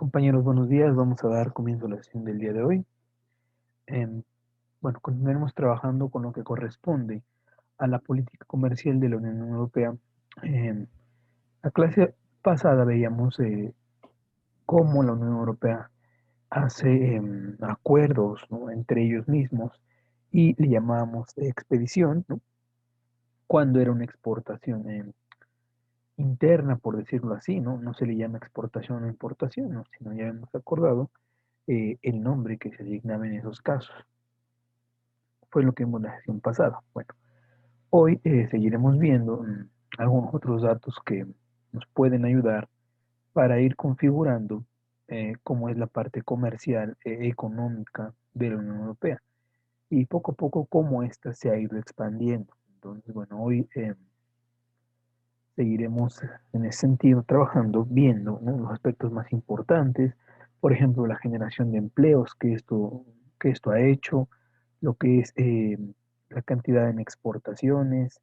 Compañeros, buenos días. Vamos a dar comienzo a la sesión del día de hoy. Em, bueno, continuaremos trabajando con lo que corresponde a la política comercial de la Unión Europea. En la clase pasada veíamos cómo la Unión Europea hace acuerdos, ¿no?, entre ellos mismos y le llamábamos expedición, ¿no?, cuando era una exportación interna, por decirlo así, ¿no? No se le llama exportación o importación, ¿no?, sino ya hemos acordado el nombre que se asignaba en esos casos. Fue lo que vimos la sesión pasada. Bueno, hoy seguiremos viendo algunos otros datos que nos pueden ayudar para ir configurando cómo es la parte comercial económica de la Unión Europea y poco a poco cómo ésta se ha ido expandiendo. Entonces, bueno, hoy seguiremos en ese sentido trabajando, viendo, ¿no?, los aspectos más importantes, por ejemplo, la generación de empleos que esto ha hecho, lo que es la cantidad en exportaciones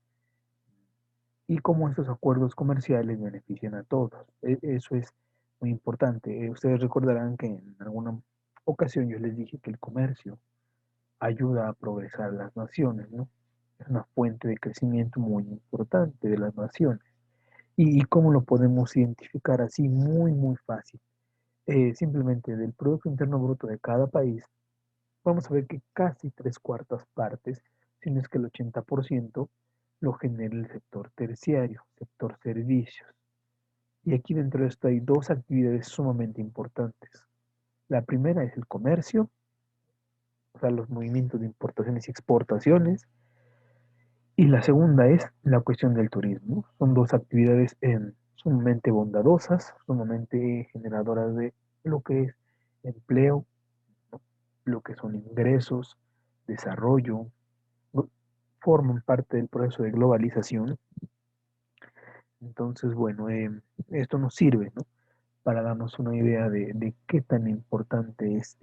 y cómo estos acuerdos comerciales benefician a todos. Eso es muy importante. Ustedes recordarán que en alguna ocasión yo les dije que el comercio ayuda a progresar las naciones, ¿no? Es una fuente de crecimiento muy importante de las naciones. ¿Y cómo lo podemos identificar así? Muy, muy fácil. Simplemente del Producto Interno Bruto de cada país, vamos a ver que casi tres cuartas partes, si no es que el 80%, lo genera el sector terciario, sector servicios. Y aquí dentro de esto hay dos actividades sumamente importantes. La primera es el comercio, o sea, los movimientos de importaciones y exportaciones. Y la segunda es la cuestión del turismo. Son dos actividades sumamente bondadosas, sumamente generadoras de lo que es empleo, ¿no?, lo que son ingresos, desarrollo, ¿no?, forman parte del proceso de globalización. Entonces, bueno, esto nos sirve, ¿no?, para darnos una idea de qué tan importante es,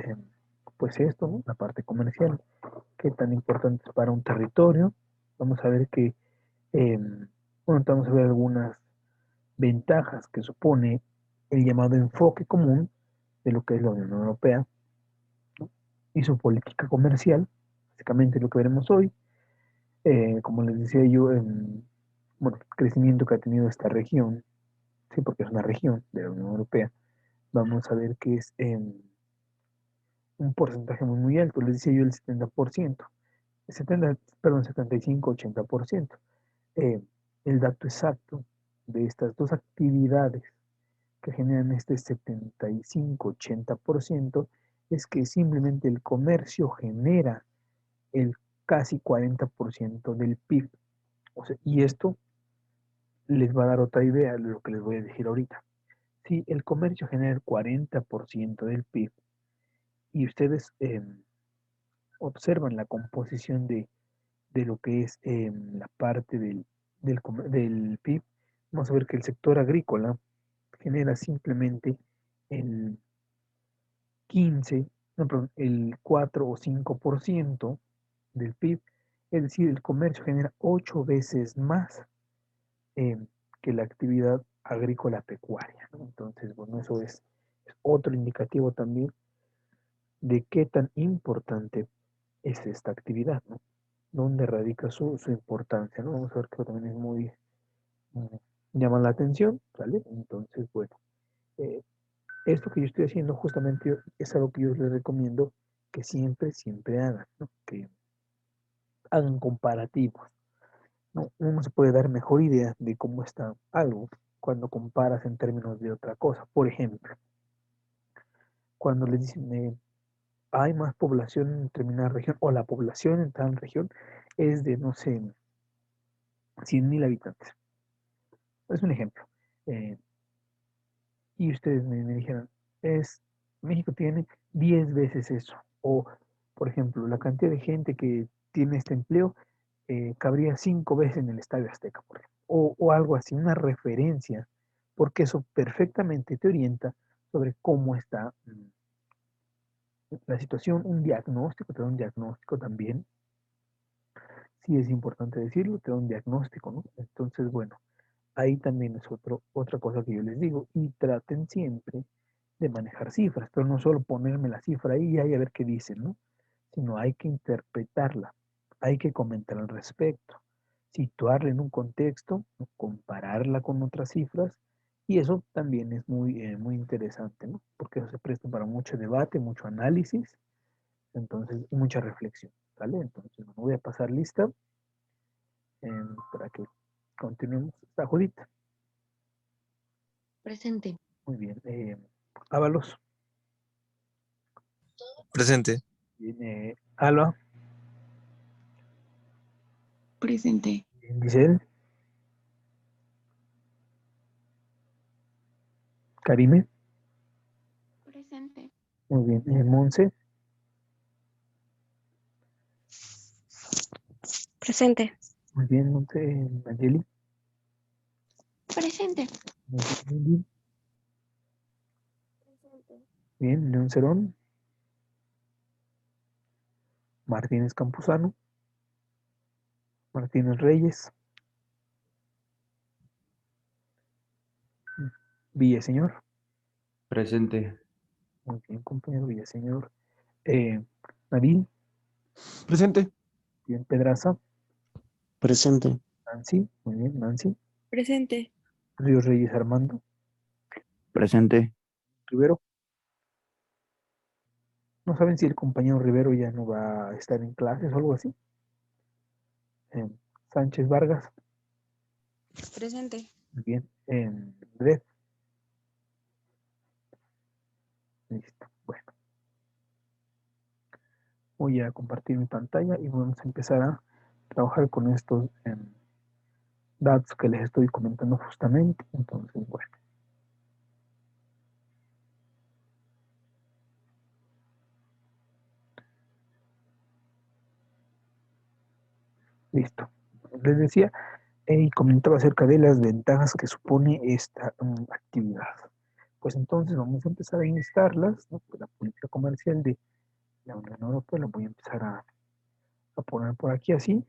pues esto, ¿no?, la parte comercial, qué tan importante es para un territorio. Vamos a ver que, eh, bueno, vamos a ver algunas ventajas que supone el llamado enfoque común de lo que es la Unión Europea, ¿no?, y su política comercial, básicamente lo que veremos hoy. Como les decía yo, bueno, el crecimiento que ha tenido esta región, sí, porque es una región de la Unión Europea, vamos a ver que es un porcentaje muy, muy alto. Les decía yo el 70%, 70, perdón, 75-80%. Eh, el dato exacto de estas dos actividades que generan este 75-80% es que simplemente el comercio genera el casi 40% del PIB. O sea, y esto les va a dar otra idea de lo que les voy a decir ahorita. Si el comercio genera el 40% del PIB y ustedes observan la composición de lo que es la parte del PIB, vamos a ver que el sector agrícola genera simplemente el 15, no, perdón, el 4 o 5% del PIB. Es decir, el comercio genera 8 veces más eh, que la actividad agrícola pecuaria, ¿no? Entonces, bueno, eso es otro indicativo también de qué tan importante es esta actividad, ¿no? Dónde radica su importancia, ¿no? Vamos a ver que también es muy, mm, llama la atención, ¿vale? Entonces, bueno, eh, esto que yo estoy haciendo justamente es algo que yo les recomiendo que siempre, siempre hagan, ¿no? Que hagan comparativos, ¿no? Uno se puede dar mejor idea de cómo está algo cuando comparas en términos de otra cosa. Por ejemplo, cuando les dicen hay más población en determinada región o la población en tal región es de, no sé, 100.000 habitantes. Es un ejemplo. Eh, y ustedes me dijeran, México tiene 10 veces eso. O, por ejemplo, la cantidad de gente que tiene este empleo cabría 5 veces en el Estadio Azteca, por ejemplo. O algo así, una referencia, porque eso perfectamente te orienta sobre cómo está la situación, un diagnóstico, te da un diagnóstico también. Sí es importante decirlo, te da un diagnóstico, ¿no? Entonces, bueno, ahí también es otra cosa que yo les digo, y traten siempre de manejar cifras, pero no solo ponerme la cifra ahí y ahí a ver qué dicen, ¿no? Sino hay que interpretarla, hay que comentar al respecto, situarla en un contexto, ¿no? Compararla con otras cifras, y eso también es muy interesante, ¿no? Porque eso se presta para mucho debate, mucho análisis, entonces, y mucha reflexión, ¿vale? Entonces, bueno, voy a pasar lista para que continuemos esta jodita. Presente. Muy bien. Ábalos, Presente. viene Alba, Presente. bien, Giselle, Karime, Presente. muy bien, Monse, Presente. muy bien, Monse, Nayeli, Presente. muy bien, Lili, bien, León Cerón, Martínez Campuzano, Martínez Reyes, Villaseñor, Presente. muy bien, compañero Villaseñor, Nabil, Presente. bien, Pedraza, Presente. Nancy, muy bien, Nancy, Presente. Ríos Reyes Armando, Presente. Rivero, no saben si el compañero Rivero ya no va a estar en clases o algo así, eh, Sánchez Vargas, Presente. muy bien, Red, listo, bueno, voy a compartir mi pantalla y vamos a empezar a trabajar con estos datos que les estoy comentando justamente, entonces, bueno. Listo. Les decía y comentaba acerca de las ventajas que supone esta actividad. Pues entonces vamos a empezar a instarlas, ¿no? Pues la política comercial de la Unión Europea la voy a empezar a poner por aquí así.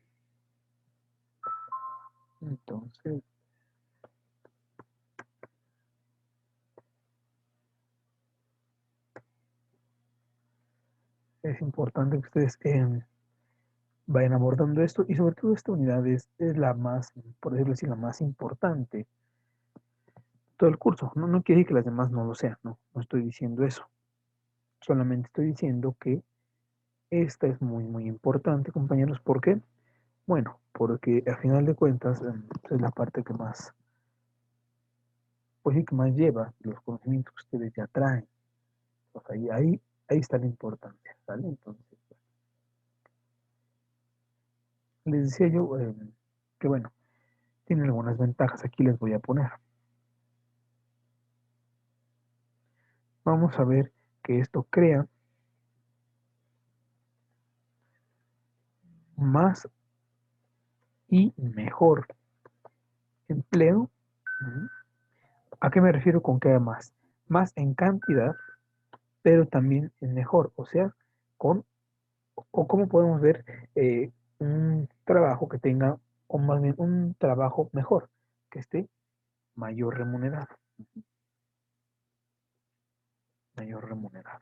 Entonces, es importante que ustedes vayan abordando esto y sobre todo esta unidad es la más, por decirlo así, la más importante todo el curso. No, no quiere decir que las demás no lo sean, no, no estoy diciendo eso. Solamente estoy diciendo que esta es muy importante, compañeros. ¿Por qué? Bueno, porque a final de cuentas es la parte que más, pues sí, que más lleva los conocimientos que ustedes ya traen. Pues ahí está la importancia, ¿vale? Entonces, les decía yo que bueno, tienen algunas ventajas, aquí les voy a poner. Vamos a ver que esto crea más y mejor empleo. ¿A qué me refiero con que haya más? Más en cantidad, pero también en mejor, o sea, con, o cómo podemos ver un trabajo que tenga, o más bien un trabajo mejor, que esté mayor remunerado, mayor remunerado.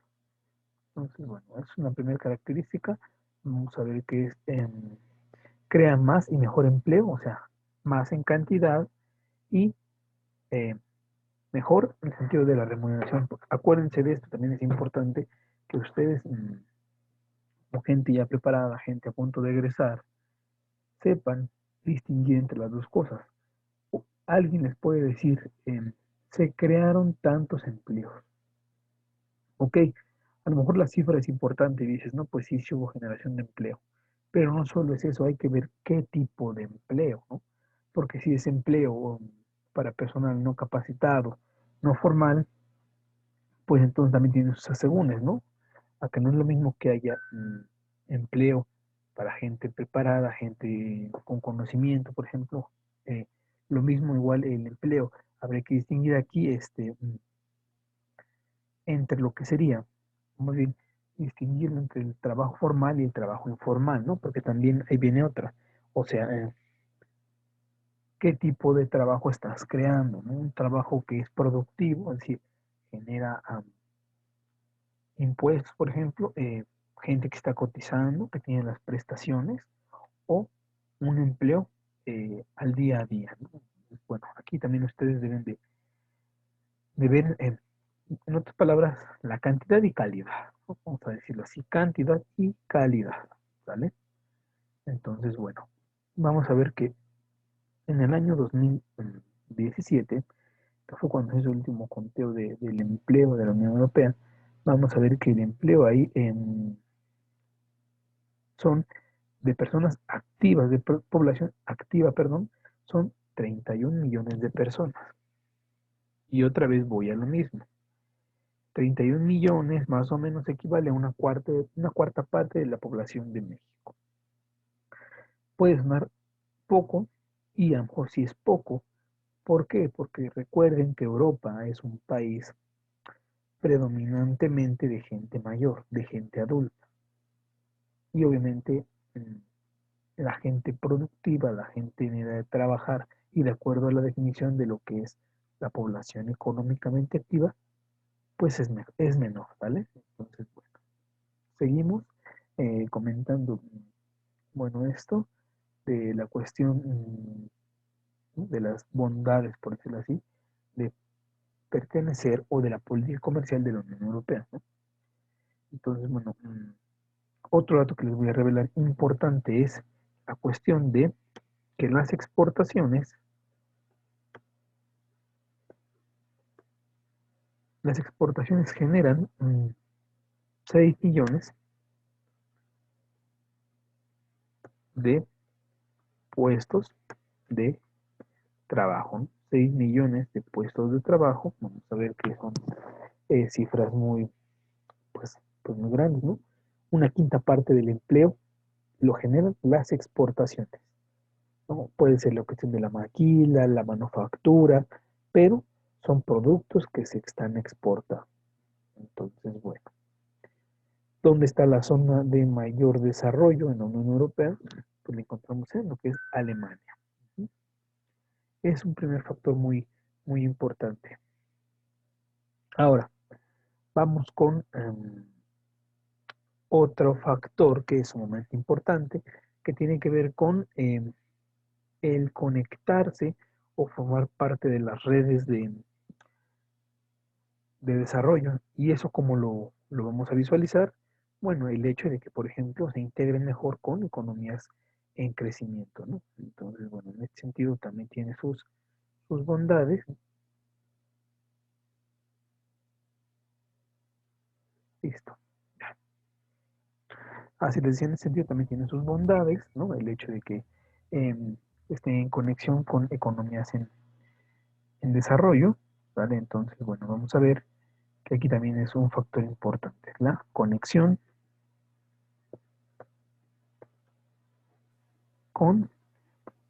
Entonces, bueno, es una primera característica. Vamos a ver que es, crea más y mejor empleo, o sea, más en cantidad y eh, mejor en el sentido de la remuneración. Acuérdense de esto, también es importante que ustedes, como gente ya preparada, gente a punto de egresar, sepan distinguir entre las dos cosas. Alguien les puede decir, se crearon tantos empleos. Ok, a lo mejor la cifra es importante y dices, no, pues sí hubo generación de empleo. Pero no solo es eso, hay que ver qué tipo de empleo, ¿no? Porque si es empleo para personal no capacitado, no formal, pues entonces también tiene sus asegúnes, ¿no? A que no es lo mismo que haya empleo para gente preparada, gente con conocimiento, por ejemplo. Lo mismo igual el empleo. Habría que distinguir aquí entre lo que sería, más bien, distinguirlo entre el trabajo formal y el trabajo informal, ¿no? Porque también ahí viene otra. O sea, ¿qué tipo de trabajo estás creando? ¿No? Un trabajo que es productivo, es decir, genera impuestos, por ejemplo, gente que está cotizando, que tiene las prestaciones, o un empleo al día a día, ¿no? Bueno, aquí también ustedes deben de ver, en otras palabras, la cantidad y calidad, ¿no? Vamos a decirlo así, cantidad y calidad, ¿vale? Entonces, bueno, vamos a ver que en el año 2017, que fue cuando se hizo el último conteo del empleo de la Unión Europea, vamos a ver que el empleo ahí son de personas activas, de población activa, perdón, son 31 millones de personas. Y otra vez voy a lo mismo. 31 millones más o menos equivale a una cuarta parte de la población de México. Puede sonar poco, y a lo mejor sí es poco. ¿Por qué? Porque recuerden que Europa es un país predominantemente de gente mayor, de gente adulta. Y obviamente la gente productiva, la gente en edad de trabajar, y de acuerdo a la definición de lo que es la población económicamente activa, pues es menor, ¿vale? Entonces, bueno, seguimos comentando, bueno, esto de la cuestión de las bondades, por decirlo así, de pertenecer o de la política comercial de la Unión Europea, ¿no? Entonces, bueno, otro dato que les voy a revelar importante es la cuestión de que las exportaciones generan 6 millones de puestos de trabajo, ¿no? 6 millones de puestos de trabajo. Vamos a ver que son cifras muy, pues muy grandes, ¿no? Una quinta parte del empleo lo generan las exportaciones, ¿no? Puede ser la cuestión de la maquila, la manufactura, pero son productos que se están exportando. Entonces, bueno, ¿dónde está la zona de mayor desarrollo en la Unión Europea? Pues la encontramos en lo que es Alemania. Es un primer factor muy, muy importante. Ahora, vamos con otro factor que es sumamente importante, que tiene que ver con el conectarse o formar parte de las redes de desarrollo. ¿Y eso cómo lo vamos a visualizar? Bueno, el hecho de que, por ejemplo, se integren mejor con economías en crecimiento, ¿no? Entonces, bueno, en este sentido también tiene sus bondades. Listo. Así les decía, en ese sentido también tiene sus bondades, ¿no? El hecho de que estén en conexión con economías en desarrollo, ¿vale? Entonces, bueno, vamos a ver que aquí también es un factor importante, la conexión con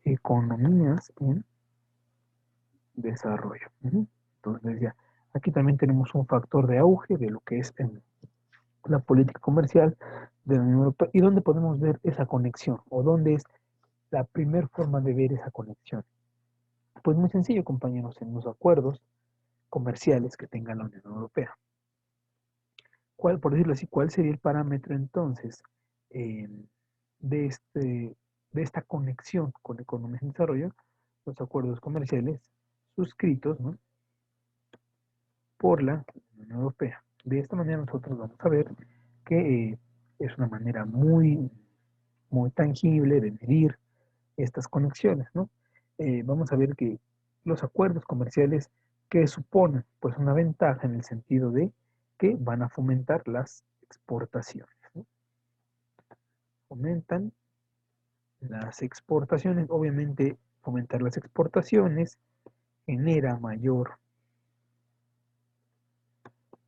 economías en desarrollo. Entonces, decía, aquí también tenemos un factor de auge de lo que es la política comercial de la Unión Europea, y dónde podemos ver esa conexión, o dónde es la primera forma de ver esa conexión. Pues muy sencillo, compañeros, en los acuerdos comerciales que tenga la Unión Europea. Por decirlo así, ¿cuál sería el parámetro entonces eh, de, de esta conexión con economía en desarrollo? Los acuerdos comerciales suscritos, ¿no?, por la Unión Europea. De esta manera nosotros vamos a ver que es una manera muy, muy tangible de medir estas conexiones, ¿no? Vamos a ver que los acuerdos comerciales que suponen pues una ventaja en el sentido de que van a fomentar las exportaciones, ¿no? Fomentan las exportaciones, obviamente fomentar las exportaciones genera mayor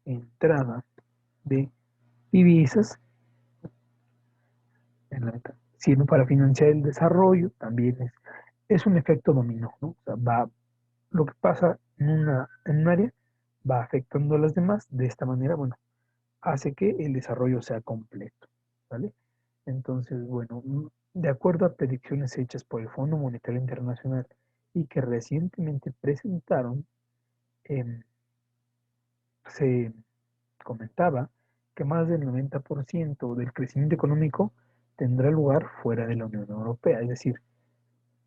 entrada de divisas, sirve para financiar el desarrollo, también es un efecto dominó, ¿no? O sea, lo que pasa en un área va afectando a las demás, de esta manera, bueno, hace que el desarrollo sea completo, ¿vale? Entonces, bueno, de acuerdo a predicciones hechas por el Fondo Monetario Internacional y que recientemente presentaron, se comentaba que más del 90% del crecimiento económico tendrá lugar fuera de la Unión Europea. Es decir,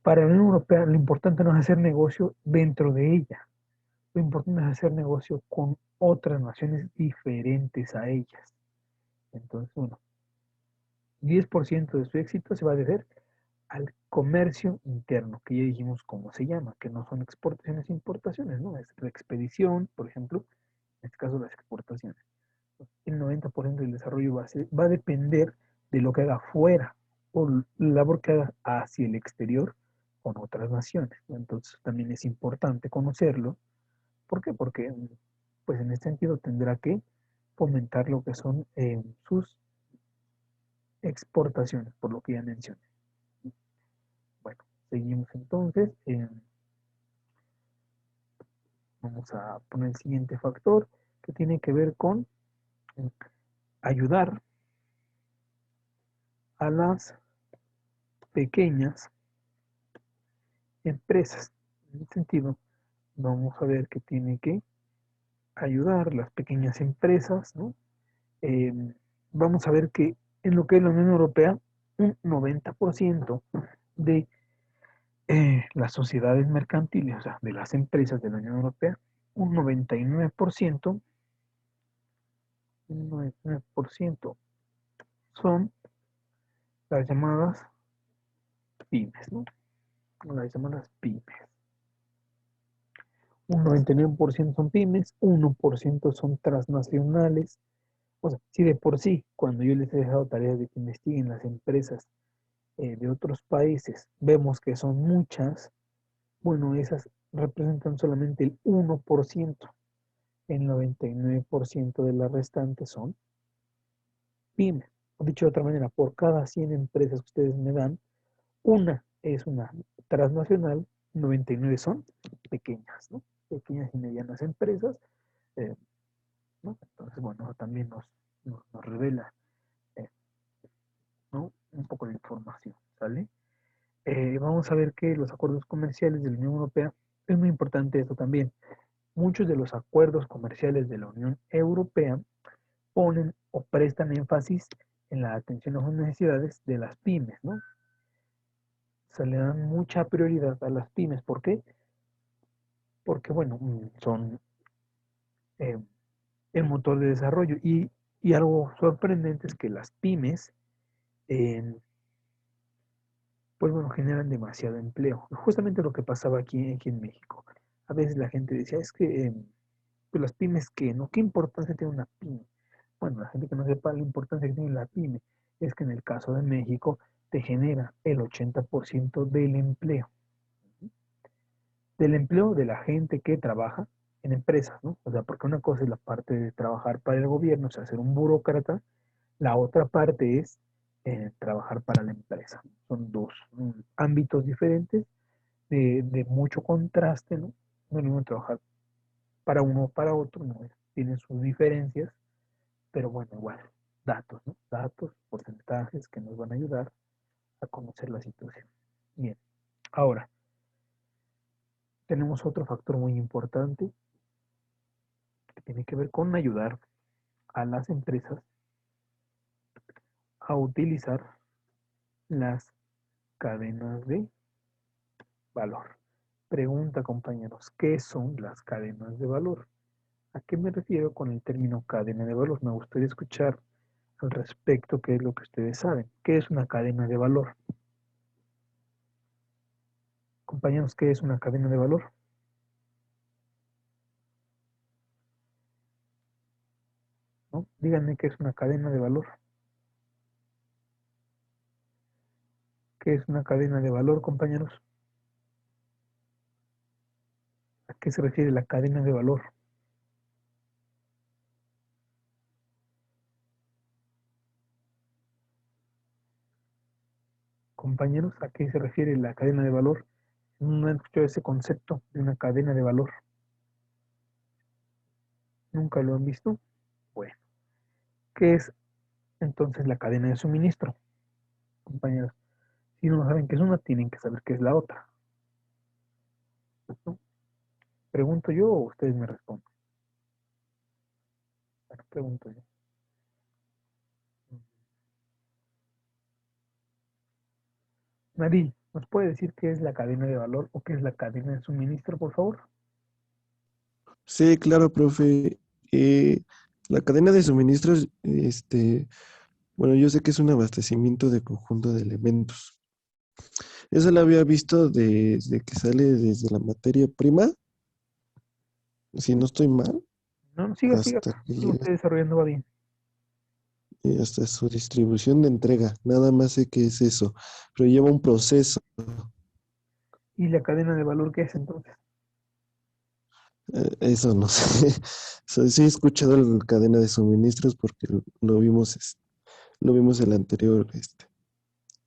para la Unión Europea lo importante no es hacer negocio dentro de ella, lo importante es hacer negocio con otras naciones diferentes a ellas. Entonces, bueno, 10% de su éxito se va a deber al comercio interno, que ya dijimos cómo se llama, que no son exportaciones e importaciones, ¿no? Es la expedición, por ejemplo, en este caso las exportaciones. El 90% del desarrollo va a depender de lo que haga fuera o la labor que haga hacia el exterior con otras naciones, ¿no? Entonces también es importante conocerlo. ¿Por qué? Porque pues en este sentido tendrá que fomentar lo que son sus exportaciones, por lo que ya mencioné. Bueno, seguimos entonces. Vamos a poner el siguiente factor que tiene que ver con ayudar a las pequeñas empresas. En ese sentido, vamos a ver que tiene que ayudar las pequeñas empresas, ¿no? Eh, Vamos a ver que en lo que es la Unión Europea, un 90% de las sociedades mercantiles, o sea, de las empresas de la Unión Europea, un 99%, un 99% son las llamadas pymes, ¿no? Las llamadas pymes. Un 99% son pymes, 1% son transnacionales. O sea, si de por sí, cuando yo les he dejado tareas de que investiguen las empresas de otros países, vemos que son muchas, bueno, esas representan solamente el 1%. El 99% de las restantes son pymes. O dicho de otra manera, por cada 100 empresas que ustedes me dan, una es una transnacional, 99 son pequeñas, ¿no? Pequeñas y medianas empresas, eh, ¿no? Entonces, bueno, también nos revela, eh, ¿no? Un poco de información, ¿sale? Vamos a ver que los acuerdos comerciales de la Unión Europea, es muy importante esto también. Muchos de los acuerdos comerciales de la Unión Europea ponen o prestan énfasis en la atención a las necesidades de las pymes, ¿no? Se le dan mucha prioridad a las pymes. ¿Por qué? Porque, bueno, son eh, el motor de desarrollo. Y algo sorprendente es que las pymes, eh, pues bueno, generan demasiado empleo. Justamente lo que pasaba aquí en México. A veces la gente decía, es que pues las pymes, ¿qué? ¿No? ¿Qué importancia tiene una pyme? Bueno, la gente que no sepa la importancia que tiene la pyme es que en el caso de México te genera el 80% del empleo. Del empleo de la gente que trabaja en empresas, ¿no? O sea, porque una cosa es la parte de trabajar para el gobierno, o sea, ser un burócrata, la otra parte es trabajar para la empresa. Son dos ámbitos diferentes de mucho contraste, ¿no? No es lo mismo trabajar para uno o para otro, ¿no? Tienen sus diferencias, pero bueno, igual, datos, ¿no? Datos, porcentajes que nos van a ayudar a conocer la situación. Bien, ahora, tenemos otro factor muy importante que tiene que ver con ayudar a las empresas a utilizar las cadenas de valor. Pregunta, compañeros, ¿qué son las cadenas de valor? ¿A qué me refiero con el término cadena de valor? Me gustaría escuchar al respecto qué es lo que ustedes saben. ¿Qué es una cadena de valor? Compañeros, ¿qué es una cadena de valor? ¿No? Díganme qué es una cadena de valor. ¿Qué es una cadena de valor, compañeros? ¿A qué se refiere la cadena de valor? Compañeros, ¿a qué se refiere la cadena de valor? No han escuchado ese concepto de una cadena de valor. ¿Nunca lo han visto? Bueno, ¿qué es entonces la cadena de suministro? Compañeros, si no saben qué es una, tienen que saber qué es la otra, ¿no? ¿Pregunto yo o ustedes me responden? Bueno, pregunto yo. Nadine, ¿nos puede decir qué es la cadena de valor o qué es la cadena de suministro, por favor? Sí, claro, profe. La cadena de suministros, bueno, yo sé que es un abastecimiento de conjunto de elementos. Eso lo había visto desde que sale desde la materia prima, si no estoy mal, No, no, siga, siga. hasta que Siga llega usted desarrollando, va bien. hasta su distribución de entrega. Nada más sé que es eso, pero lleva un proceso. ¿Y la cadena de valor qué es entonces? Eso no sé. Sí he escuchado la cadena de suministros porque lo vimos, lo vimos el anterior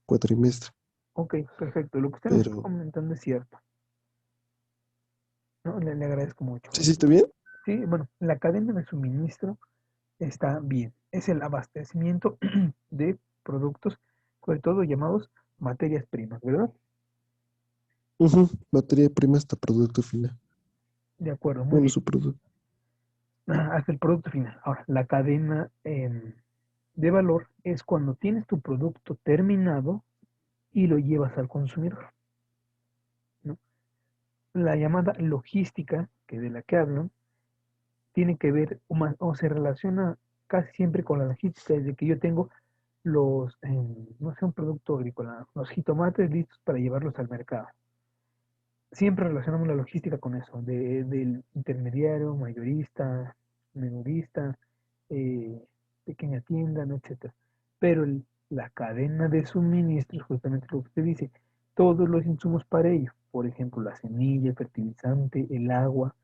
cuatrimestre, Ok, perfecto. Lo que usted nos está pero comentando es cierto. No, le agradezco mucho. sí, sí, está bien. Sí, bueno, la cadena de suministro está bien. Es el abastecimiento de productos, sobre todo llamados materias primas, ¿verdad? Ujú, materia prima hasta producto final. De acuerdo, muy Bueno, bien. su producto. Hasta el producto final. Ahora, la cadena de valor es cuando tienes tu producto terminado y lo llevas al consumidor, ¿no? La llamada logística, que de la que hablan, tiene que ver o se relaciona casi siempre con la logística, desde que yo tengo no sé, un producto agrícola, los jitomates listos para llevarlos al mercado. Siempre relacionamos la logística con eso, del intermediario, mayorista, menudista, eh, pequeña tienda, ¿no? Etcétera. Pero la cadena de suministros, justamente lo que usted dice, todos los insumos para ello, por ejemplo, la semilla, el fertilizante, el agua.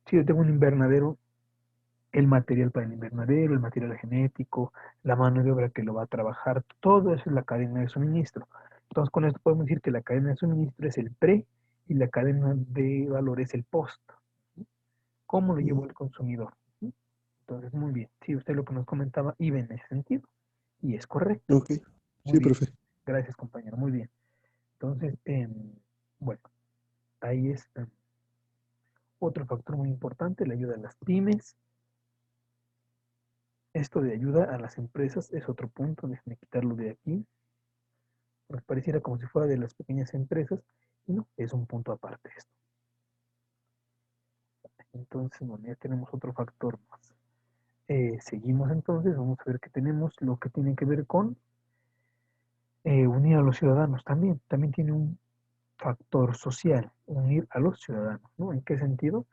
Si yo tengo un invernadero, el material para el invernadero, el material genético, la mano de obra que lo va a trabajar, todo eso es la cadena de suministro. Entonces, con esto podemos decir que la cadena de suministro es el pre y la cadena de valor es el post. ¿Cómo lo llevó el consumidor? Entonces, muy bien. Sí, usted lo que nos comentaba iba en ese sentido y es correcto. Ok, Muy sí, bien. profe. Gracias, compañero. Muy bien. Entonces, bueno, ahí es otro factor muy importante, la ayuda a las pymes. Esto de ayuda a las empresas es otro punto, déjenme quitarlo de aquí, porque pareciera como si fuera de las pequeñas empresas, y no, es un punto aparte esto. Entonces, bueno, ya tenemos otro factor más. Seguimos entonces, vamos a ver que tenemos lo que tiene que ver con unir a los ciudadanos también. También tiene un factor social, unir a los ciudadanos, ¿no? ¿En qué sentido?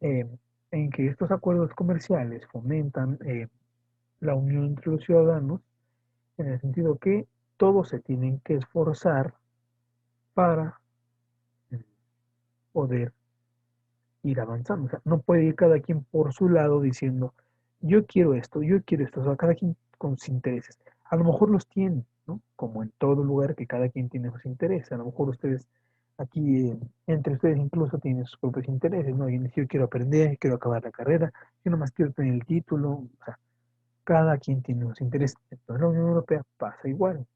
Eh, en que estos acuerdos comerciales fomentan la unión entre los ciudadanos, en el sentido que todos se tienen que esforzar para poder ir avanzando. O sea, no puede ir cada quien por su lado diciendo, yo quiero esto, o sea, cada quien con sus intereses. A lo mejor los tiene, ¿no? Como en todo lugar que cada quien tiene sus intereses. A lo mejor ustedes, aquí, entre ustedes incluso tienen sus propios intereses, ¿no? Y yo quiero aprender, quiero acabar la carrera, yo nomás quiero tener el título, o sea, cada quien tiene sus intereses. Entonces, en la Unión Europea pasa igual.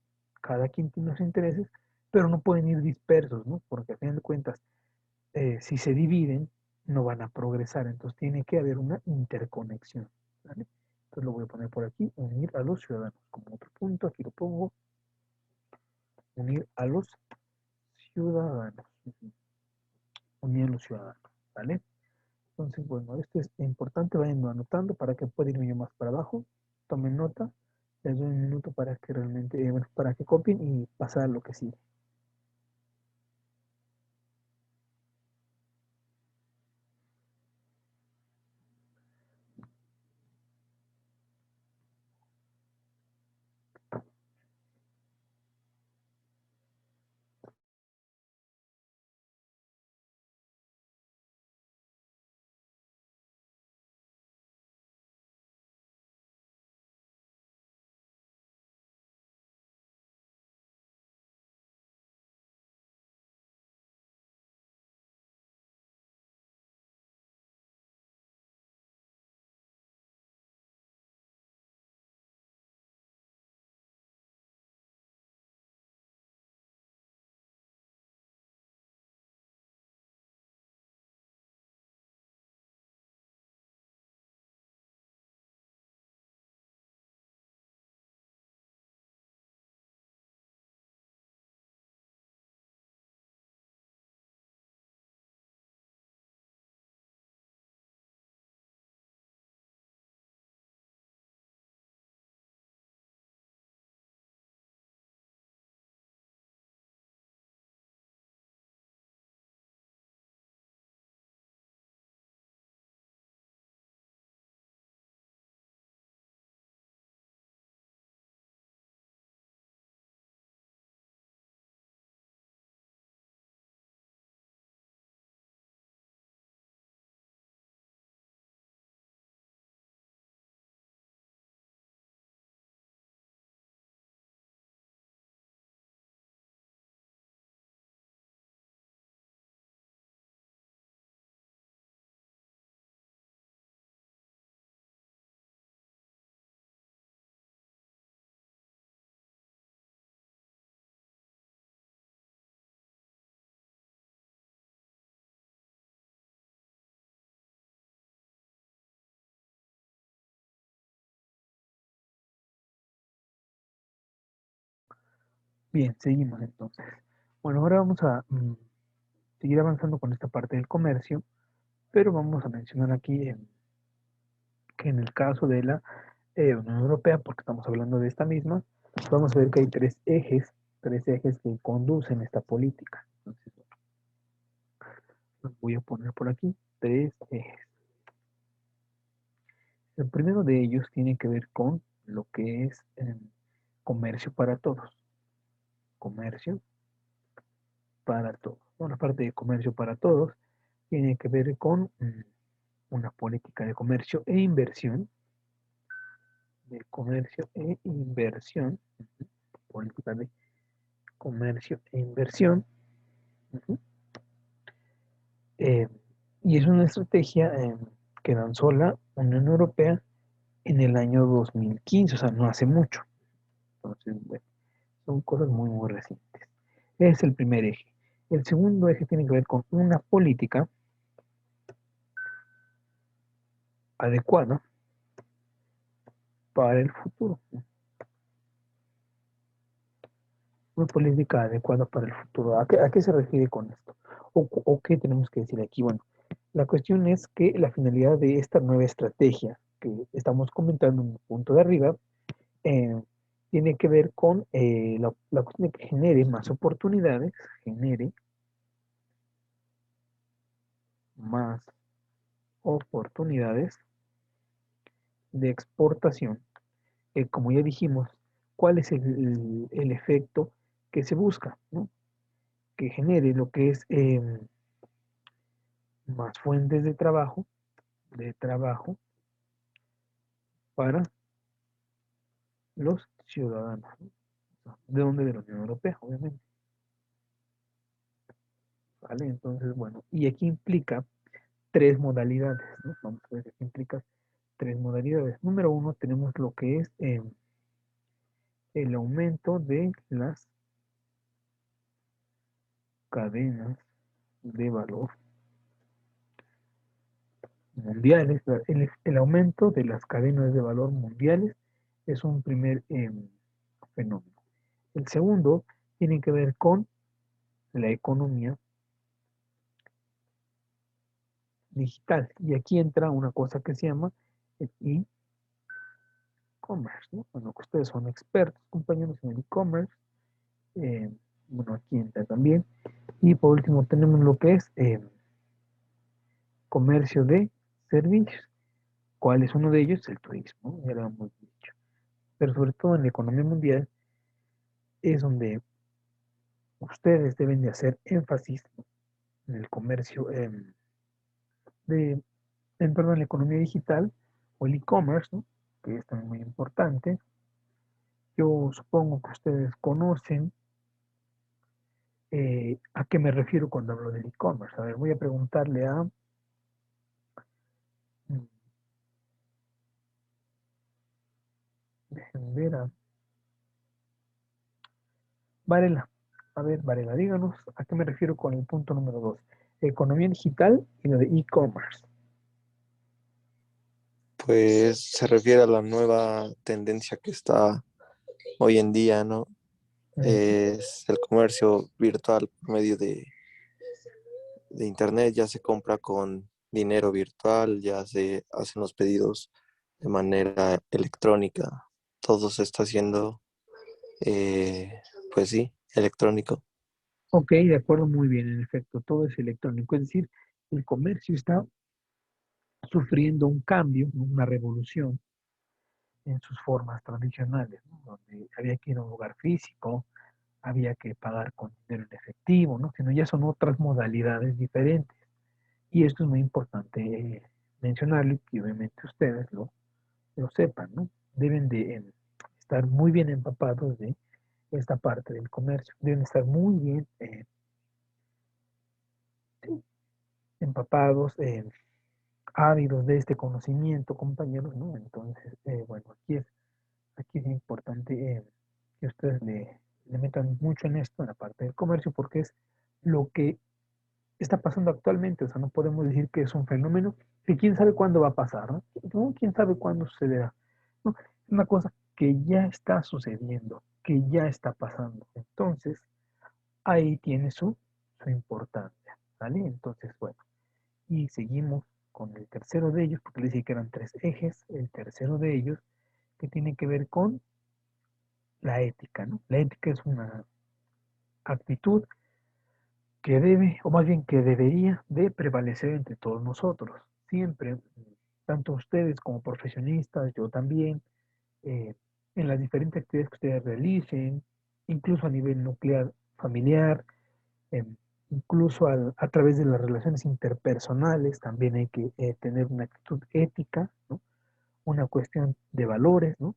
Cada quien tiene sus intereses, pero no pueden ir dispersos, ¿no? Porque a fin de cuentas, si se dividen, no van a progresar. Entonces tiene que haber una interconexión. ¿Vale? Entonces lo voy a poner por aquí, unir a los ciudadanos. Como otro punto, aquí lo pongo, unir a los ciudadanos. Unir a los ciudadanos. ¿Vale? Entonces, bueno, esto es importante, vayan anotando para que pueda irme yo más para abajo. Tomen nota, les doy un minuto para que realmente, bueno, para que copien y pasar a lo que sigue. Bien, seguimos entonces. Bueno, ahora vamos a seguir avanzando con esta parte del comercio, pero vamos a mencionar aquí que en el caso de la Unión Europea, porque estamos hablando de esta misma, vamos a ver que hay tres ejes que conducen esta política. Entonces, los voy a poner por aquí, tres ejes. El primero de ellos tiene que ver con lo que es comercio para todos. Comercio para todos. Una parte de comercio para todos tiene que ver con una política de comercio e inversión. De comercio e inversión. Política de comercio e inversión. Y es una estrategia que lanzó la Unión Europea en el año 2015, o sea, no hace mucho. Entonces, bueno, son cosas muy, muy recientes. Es el primer eje. El segundo eje tiene que ver con una política adecuada para el futuro. Una política adecuada para el futuro. ¿A qué se refiere con esto? ¿O qué tenemos que decir aquí? Bueno, la cuestión es que la finalidad de esta nueva estrategia que estamos comentando en el punto de arriba eh, tiene que ver con la cuestión de que genere más oportunidades, genere más oportunidades de exportación. Como ya dijimos, ¿cuál es el efecto que se busca? ¿No? Que genere lo que es más fuentes de trabajo para los ciudadanos. ¿No? ¿De dónde? De la Unión Europea, obviamente. ¿Vale? Entonces, bueno, y aquí implica tres modalidades, ¿no? Vamos a ver, aquí implica tres modalidades. Número uno, tenemos lo que es el aumento de las cadenas de valor mundiales. El aumento de las cadenas de valor mundiales es un primer fenómeno. El segundo tiene que ver con la economía digital. Y aquí entra una cosa que se llama el e-commerce, ¿no? Bueno, que ustedes son expertos, compañeros, en el e-commerce. eh, bueno, aquí entra también. Y por último tenemos lo que es comercio de servicios. ¿Cuál es uno de ellos? El turismo, ya lo hemos dicho. Pero sobre todo en la economía mundial es donde ustedes deben de hacer énfasis, ¿no? En el comercio perdón, la economía digital o el e-commerce, ¿no? Que es también muy importante. Yo supongo que ustedes conocen a qué me refiero cuando hablo del e-commerce. A ver, voy a preguntarle a déjenme ver a Varela. A ver, Varela, díganos a qué me refiero con el punto número 2. Economía digital y lo de e-commerce. Pues se refiere a la nueva tendencia que está hoy en día, ¿no? Es el comercio virtual por medio de internet, ya se compra con dinero virtual, ya se hacen los pedidos de manera electrónica, todo se está haciendo, pues sí, electrónico. Ok, de acuerdo, muy bien, en efecto, todo es electrónico. Es decir, el comercio está sufriendo un cambio, una revolución en sus formas tradicionales, ¿no? Donde había que ir a un lugar físico, había que pagar con dinero en efectivo, ¿no? Sino ya son otras modalidades diferentes. Y esto es muy importante mencionarlo y que obviamente ustedes lo sepan, ¿no? Deben de estar muy bien empapados de esta parte del comercio, deben estar muy bien sí, empapados, ávidos de este conocimiento, compañeros, ¿no? Entonces, bueno, aquí es importante que ustedes le metan mucho en esto, en la parte del comercio, porque es lo que está pasando actualmente. O sea, no podemos decir que es un fenómeno que quién sabe cuándo va a pasar, ¿no? ¿Quién sabe cuándo sucederá? No, es una cosa que ya está sucediendo. que ya está pasando. Entonces, ahí tiene su importancia, ¿vale? Entonces, bueno, y seguimos con el tercero de ellos, porque les dije que eran 3 ejes. El tercero de ellos, que tiene que ver con la ética, ¿no? La ética es una actitud que debe, o más bien que debería de prevalecer entre todos nosotros. Siempre, tanto ustedes como profesionistas, yo también, eh, en las diferentes actividades que ustedes realicen, incluso a nivel nuclear, familiar, eh, incluso a través de las relaciones interpersonales, también hay que tener una actitud ética, ¿no? Una cuestión de valores, ¿no?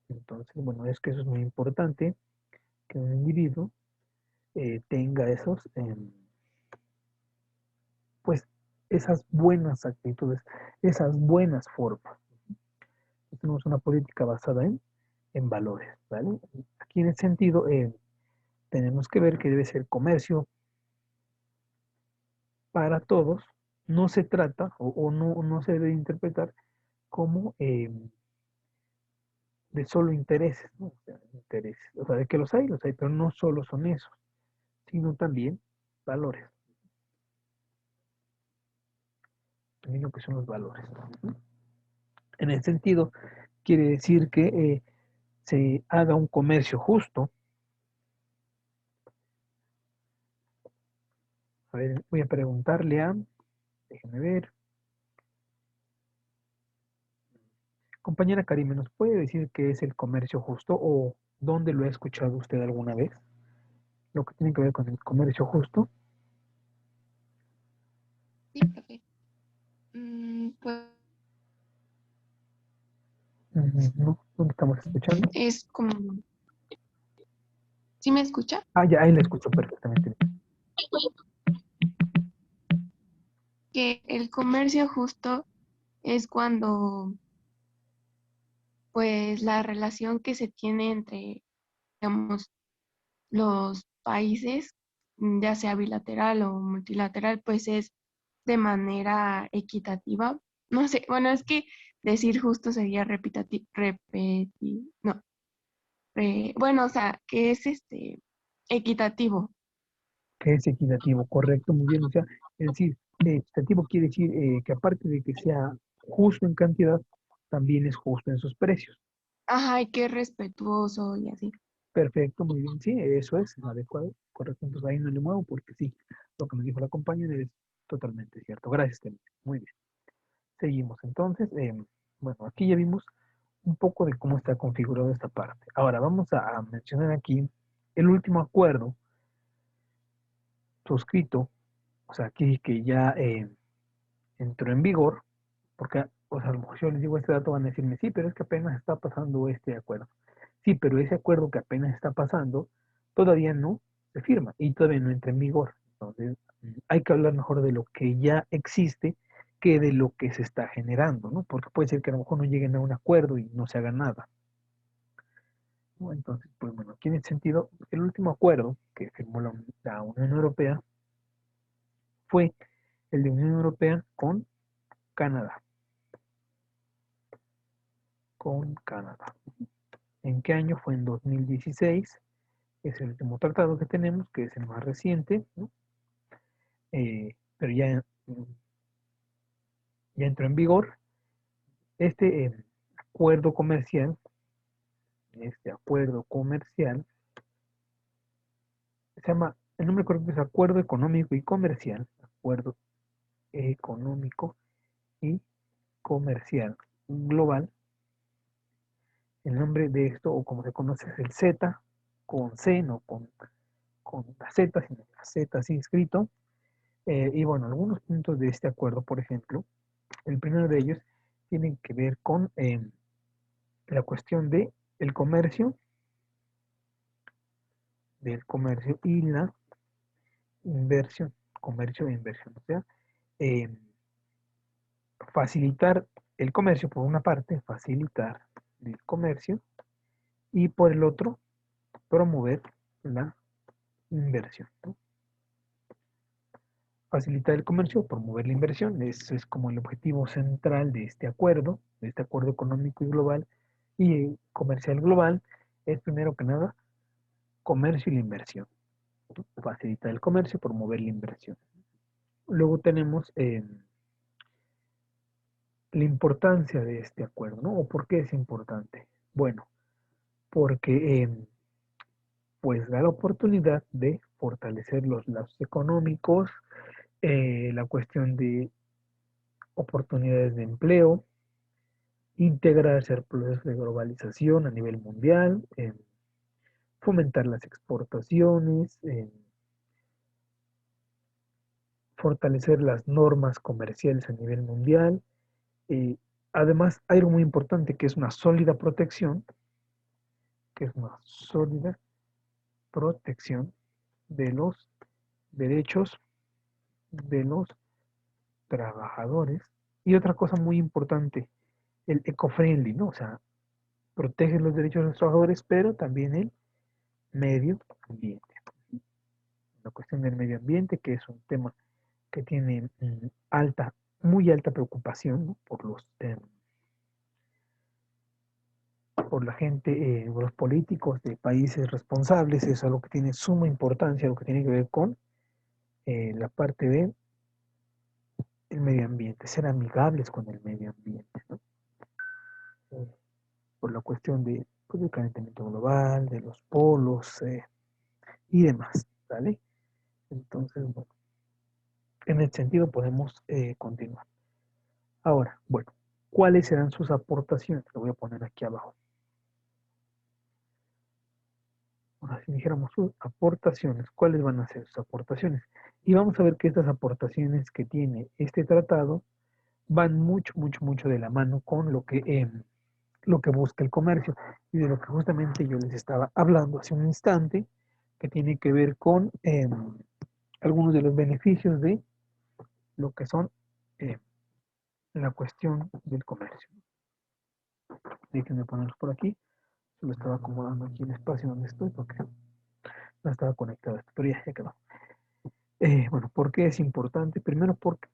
Entonces, bueno, es que eso es muy importante, que un individuo tenga pues, esas buenas actitudes, esas buenas formas. Tenemos una política basada en valores, ¿vale? Aquí en ese sentido, tenemos que ver que debe ser comercio para todos. No se trata o no se debe interpretar como de solo intereses, ¿no? O sea, intereses. O sea, de que los hay, pero no solo son esos, sino también valores. También lo que son los valores. En ese sentido, quiere decir que se haga un comercio justo. A ver, voy a preguntarle déjenme ver, compañera Karime, ¿nos puede decir qué es el comercio justo o dónde lo ha escuchado usted alguna vez? Lo que tiene que ver con el comercio justo. Sí, profe. Pues No, ¿dónde estamos escuchando? es como, ¿sí me escucha? Ah, ya, ahí la escucho perfectamente. Que el comercio justo es cuando, pues, la relación que se tiene entre, digamos, los países, ya sea bilateral o multilateral, pues es de manera equitativa. No sé, bueno, es que decir justo sería no, bueno, o sea, que es equitativo. Que es equitativo, correcto, muy bien. O sea, es decir, equitativo quiere decir que aparte de que sea justo en cantidad, también es justo en sus precios. Ajá, y que es respetuoso y así. Perfecto, muy bien, sí, eso es adecuado, correcto. Entonces ahí no le muevo porque sí, lo que nos dijo la compañera es totalmente cierto. Gracias, Temi. Muy bien. Seguimos entonces. Bueno, aquí ya vimos un poco de cómo está configurada esta parte. Ahora vamos a mencionar aquí el último acuerdo suscrito, o sea, aquí que ya entró en vigor, porque, o sea, a lo mejor yo les digo este dato, van a decirme, sí, pero es que apenas está pasando este acuerdo. Sí, pero ese acuerdo que apenas está pasando todavía no se firma y todavía no entra en vigor. Entonces, hay que hablar mejor de lo que ya existe que de lo que se está generando, ¿no? Porque puede ser que a lo mejor no lleguen a un acuerdo y no se haga nada, ¿no? Entonces, pues bueno, aquí en ese sentido, el último acuerdo que firmó la Unión Europea fue el de Unión Europea con Canadá. Con Canadá. ¿En qué año? Fue en 2016. Es el último tratado que tenemos, que es el más reciente, ¿no? Pero ya entró en vigor este acuerdo comercial. Este acuerdo comercial se llama, el nombre correcto es Acuerdo Económico y Comercial. Acuerdo Económico y Comercial Global. El nombre de esto, o como se conoce, es el Z, con C, no con la Z, sino la Z así escrito. Y bueno, algunos puntos de este acuerdo, por ejemplo, el primero de ellos tiene que ver con la cuestión de el comercio y la inversión, comercio e inversión, o sea, eh, facilitar el comercio por una parte, facilitar el comercio y por el otro, promover la inversión, ¿no? Facilitar el comercio, promover la inversión, ese es como el objetivo central de este acuerdo económico y global y comercial global. es primero que nada comercio y la inversión. Facilitar el comercio, promover la inversión. Luego tenemos la importancia de este acuerdo, ¿no? ¿O por qué es importante? Bueno, porque pues da la oportunidad de fortalecer los lazos económicos, la cuestión de oportunidades de empleo, integrarse al proceso de globalización a nivel mundial, fomentar las exportaciones, fortalecer las normas comerciales a nivel mundial. eh, Además, hay algo muy importante que es una sólida protección, que es una sólida protección de los derechos de los trabajadores. Y otra cosa muy importante, el eco-friendly, ¿no? O sea, protege los derechos de los trabajadores, pero también el medio ambiente. La cuestión del medio ambiente, que es un tema que tiene muy alta preocupación, ¿no? Por la gente, los políticos de países responsables, eso es algo que tiene suma importancia, lo que tiene que ver con la parte del medio ambiente, ser amigables con el medio ambiente, ¿no? Eh, por la cuestión pues, del calentamiento global, de los polos y demás, ¿vale? Entonces, bueno, en ese sentido podemos continuar. Ahora, bueno, ¿cuáles serán sus aportaciones? Lo voy a poner aquí abajo. Ahora, si dijéramos sus aportaciones, ¿cuáles van a ser sus aportaciones? Y vamos a ver que estas aportaciones que tiene este tratado van mucho, mucho, mucho de la mano con lo que busca el comercio y de lo que justamente yo les estaba hablando hace un instante, que tiene que ver con algunos de los beneficios de lo que son eh, la cuestión del comercio. Déjenme ponerlos por aquí. Solo estaba acomodando aquí el espacio donde estoy porque no estaba conectado a esto, pero ya quedó. Bueno, ¿por qué es importante? Primero porque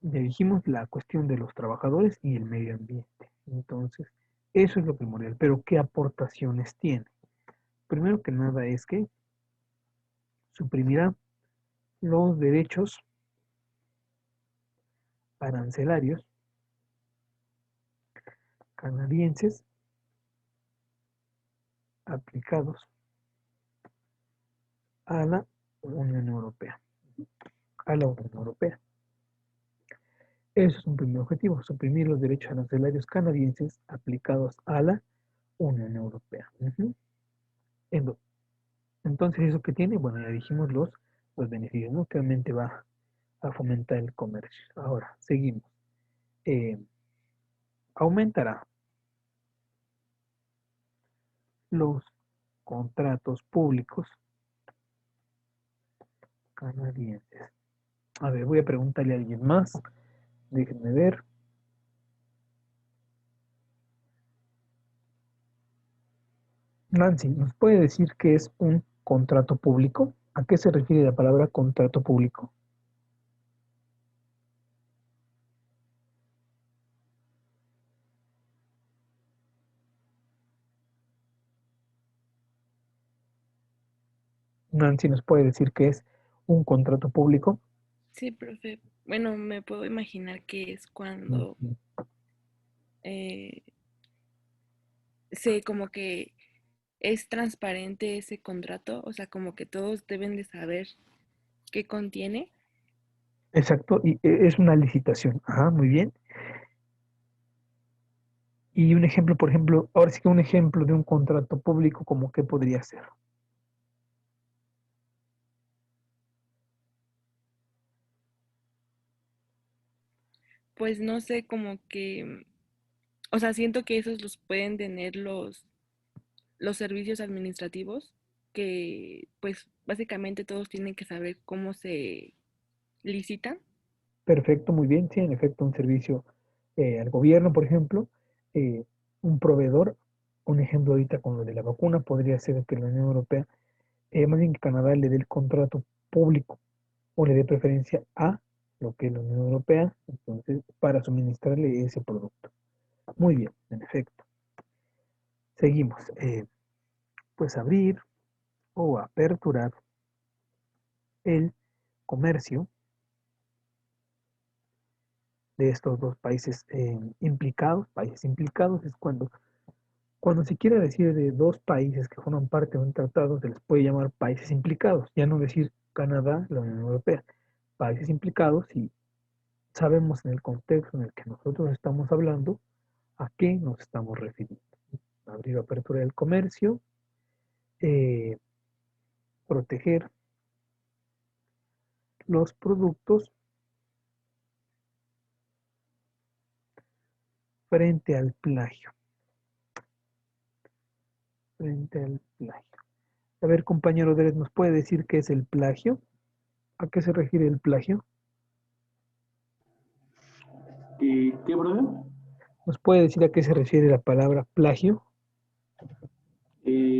ya dijimos la cuestión de los trabajadores y el medio ambiente. Entonces, eso es lo primordial. Pero, ¿qué aportaciones tiene? Primero que nada es que suprimirá los derechos arancelarios canadienses aplicados a la Unión Europea. A la Unión Europea. Eso es un primer objetivo, suprimir los derechos arancelarios canadienses aplicados a la Unión Europea. Entonces, ¿eso qué tiene? Bueno, ya dijimos los beneficios, ¿no? Que realmente va a fomentar el comercio. Ahora, seguimos. Aumentará los contratos públicos canadienses. A ver, voy a preguntarle a alguien más. Déjenme ver. Nancy, ¿nos puede decir qué es un contrato público? ¿A qué se refiere la palabra contrato público? Nancy, ¿nos puede decir qué es un contrato público? Sí, profe. Bueno, me puedo imaginar que es cuando eh, se como que es transparente ese contrato, o sea, como que todos deben de saber qué contiene. Exacto, y es una licitación. Ajá, muy bien. Y un ejemplo, por ejemplo, ahora sí que un ejemplo de un contrato público, ¿como qué podría ser? Pues no sé, como que, o sea, siento que esos los pueden tener los servicios administrativos, que pues básicamente todos tienen que saber cómo se licitan. Perfecto, muy bien. Sí, en efecto, un servicio al gobierno, por ejemplo, eh, un proveedor, un ejemplo ahorita con lo de la vacuna, podría ser que la Unión Europea, más bien que Canadá le dé el contrato público o le dé preferencia a lo que es la Unión Europea, entonces, para suministrarle ese producto. Muy bien, en efecto. Seguimos. pues abrir o aperturar el comercio de estos dos países implicados. Países implicados es cuando se quiere decir de dos países que forman parte de un tratado, se les puede llamar países implicados, ya no decir Canadá, la Unión Europea. Países implicados, y sabemos en el contexto en el que nosotros estamos hablando a qué nos estamos refiriendo. Abrir o apertura del comercio, proteger los productos frente al plagio. Frente al plagio. A ver, compañero Dres, ¿nos puede decir qué es el plagio? ¿A qué se refiere el plagio? ¿Qué, brother? ¿Nos puede decir a qué se refiere la palabra plagio?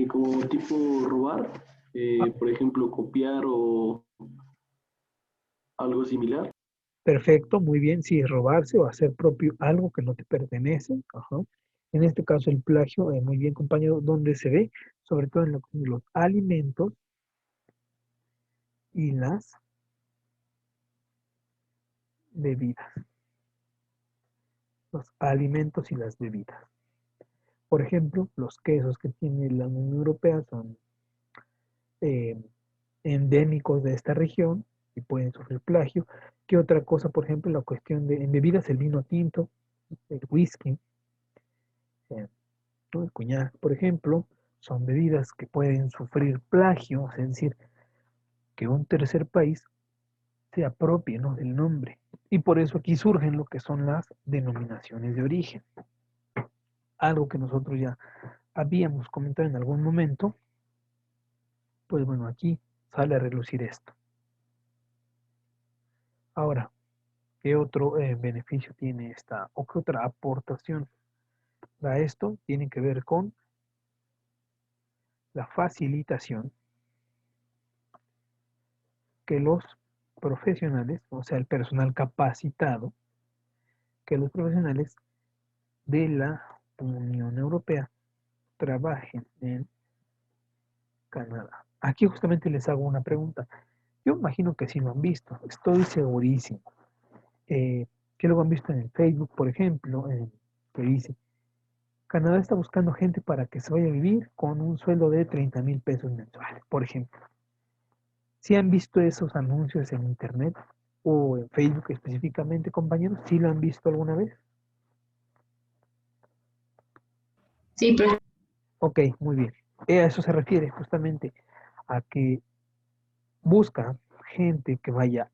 Como tipo robar, por ejemplo, copiar o algo similar. Perfecto, muy bien. Sí, robarse o hacer propio algo que no te pertenece. Ajá. En este caso, el plagio, muy bien, compañero, donde se ve, sobre todo en los alimentos y las bebidas. Los alimentos y las bebidas. Por ejemplo, los quesos que tiene la Unión Europea son eh, endémicos de esta región y pueden sufrir plagio. ¿Qué otra cosa? Por ejemplo, la cuestión de en bebidas, el vino tinto, el whisky, eh, ¿no? El coñac, por ejemplo, son bebidas que pueden sufrir plagio, es decir, que un tercer país se apropie, ¿no?, del nombre. Y por eso aquí surgen lo que son las denominaciones de origen. Algo que nosotros ya habíamos comentado en algún momento, pues bueno, aquí sale a relucir esto. Ahora, ¿qué otro beneficio tiene esta o qué otra aportación da esto? Tiene que ver con la facilitación que los profesionales, o sea, el personal capacitado, que los profesionales de la Unión Europea trabajen en Canadá. Aquí justamente les hago una pregunta. Yo imagino que sí lo han visto, estoy segurísimo. Que lo han visto en el Facebook, por ejemplo, que dice, Canadá está buscando gente para que se vaya a vivir con un sueldo de 30,000 pesos mensuales, por ejemplo. ¿Sí han visto esos anuncios en internet o en Facebook específicamente, compañeros? ¿Sí lo han visto alguna vez? Sí, pero Ok, muy bien. A eso se refiere justamente a que busca gente que vaya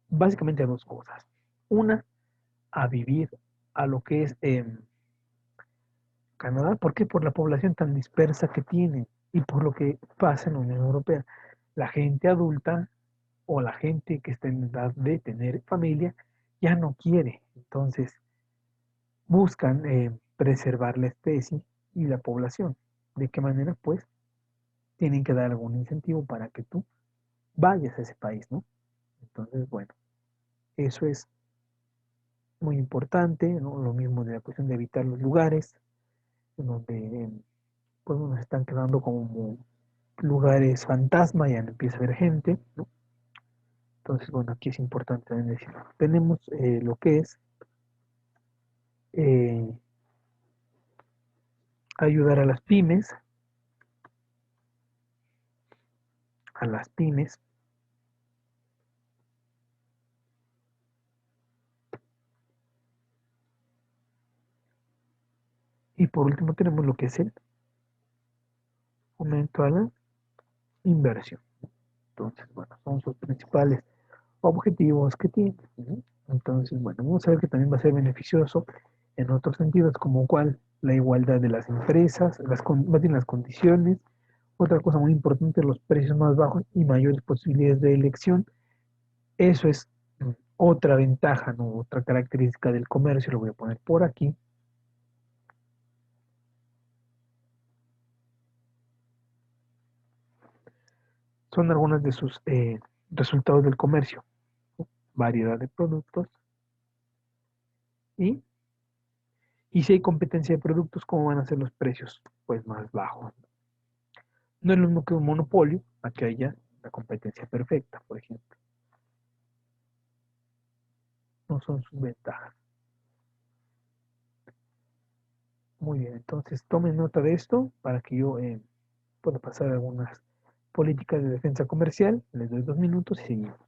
básicamente a dos cosas. Una, a vivir a lo que es Canadá. ¿Por qué? Por la población tan dispersa que tiene y por lo que pasa en la Unión Europea. La gente adulta o la gente que está en edad de tener familia ya no quiere. Entonces buscan preservar la especie y la población. ¿De qué manera? Pues tienen que dar algún incentivo para que tú vayas a ese país, ¿no? Entonces, bueno, eso es muy importante, ¿no? Lo mismo de la cuestión de evitar los lugares en donde pues nos están quedando como lugares fantasma, ya no empieza a haber gente, ¿no? Entonces, bueno, aquí es importante también decirlo. Tenemos lo que es eh, ayudar a las pymes, y por último tenemos lo que es el fomento a la inversión. Entonces, bueno, son sus principales objetivos que tiene, ¿no? Entonces, bueno, vamos a ver que también va a ser beneficioso en otros sentidos, como cuál, la igualdad de las empresas, más bien las condiciones. Otra cosa muy importante, los precios más bajos y mayores posibilidades de elección. Eso es otra ventaja, ¿no? Otra característica del comercio, lo voy a poner por aquí. Son algunos de sus resultados del comercio. Variedad de productos y, y si hay competencia de productos, ¿cómo van a ser los precios? Pues más bajos. No es lo mismo que un monopolio, a que haya la competencia perfecta, por ejemplo. No son sus ventajas. Muy bien, entonces tomen nota de esto para que yo pueda pasar algunas políticas de defensa comercial. Les doy 2 minutos y seguimos.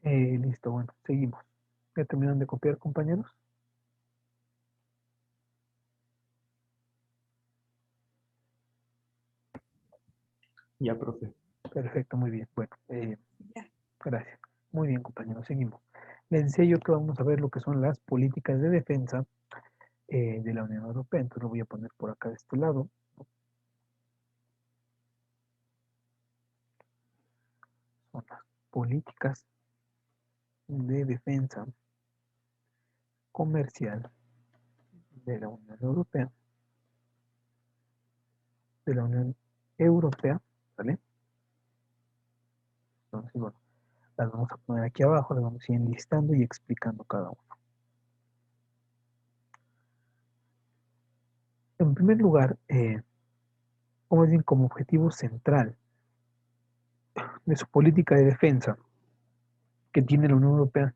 Listo, bueno, seguimos. ¿Ya terminaron de copiar, compañeros? Ya, profe. Perfecto, muy bien. Bueno, gracias. Muy bien, compañeros, seguimos. Les decía yo que vamos a ver lo que son las políticas de defensa de la Unión Europea. Entonces lo voy a poner por acá de este lado. Son las políticas de defensa comercial de la Unión Europea. De la Unión Europea, ¿vale? Entonces, bueno, las vamos a poner aquí abajo, las vamos a ir enlistando y explicando cada una. En primer lugar, o más bien como objetivo central de su política de defensa que tiene la Unión Europea,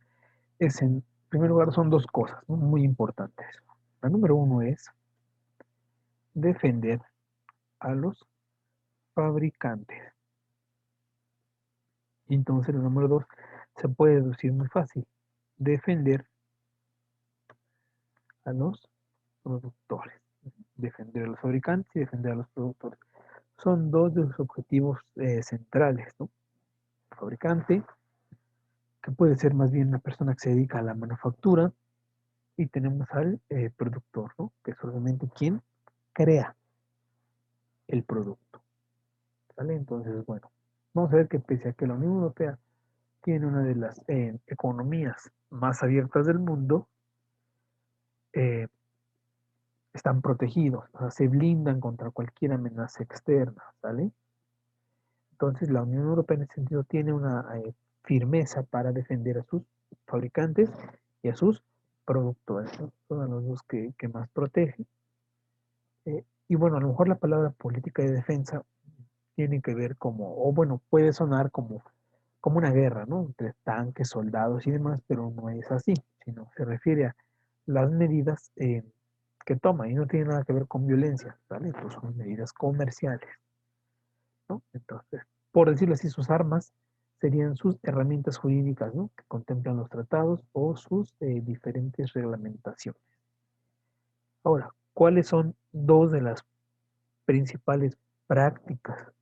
es en primer lugar son dos cosas, ¿no?, muy importantes. La número uno es defender a los fabricantes. Y entonces la número dos se puede deducir muy fácil. Defender a los productores. Defender a los fabricantes y defender a los productores. Son dos de los objetivos centrales, ¿no? El fabricante, que puede ser más bien una persona que se dedica a la manufactura, y tenemos al productor, ¿no?, que es obviamente quien crea el producto. ¿Vale? Entonces, bueno, vamos a ver que pese a que la Unión Europea tiene una de las economías más abiertas del mundo, eh, están protegidos, o sea, se blindan contra cualquier amenaza externa, ¿vale? Entonces, la Unión Europea en ese sentido tiene una firmeza para defender a sus fabricantes y a sus productores, ¿no? Son los dos que más protegen. Y bueno, a lo mejor la palabra política de defensa tiene que ver como, o bueno, puede sonar como una guerra, ¿no?, entre tanques, soldados y demás, pero no es así, sino se refiere a las medidas que toma y no tiene nada que ver con violencia, ¿vale? Pues son medidas comerciales, ¿no? Entonces, por decirlo así, sus armas serían sus herramientas jurídicas, ¿no?, que contemplan los tratados o sus diferentes reglamentaciones. Ahora, ¿cuáles son dos de las principales prácticas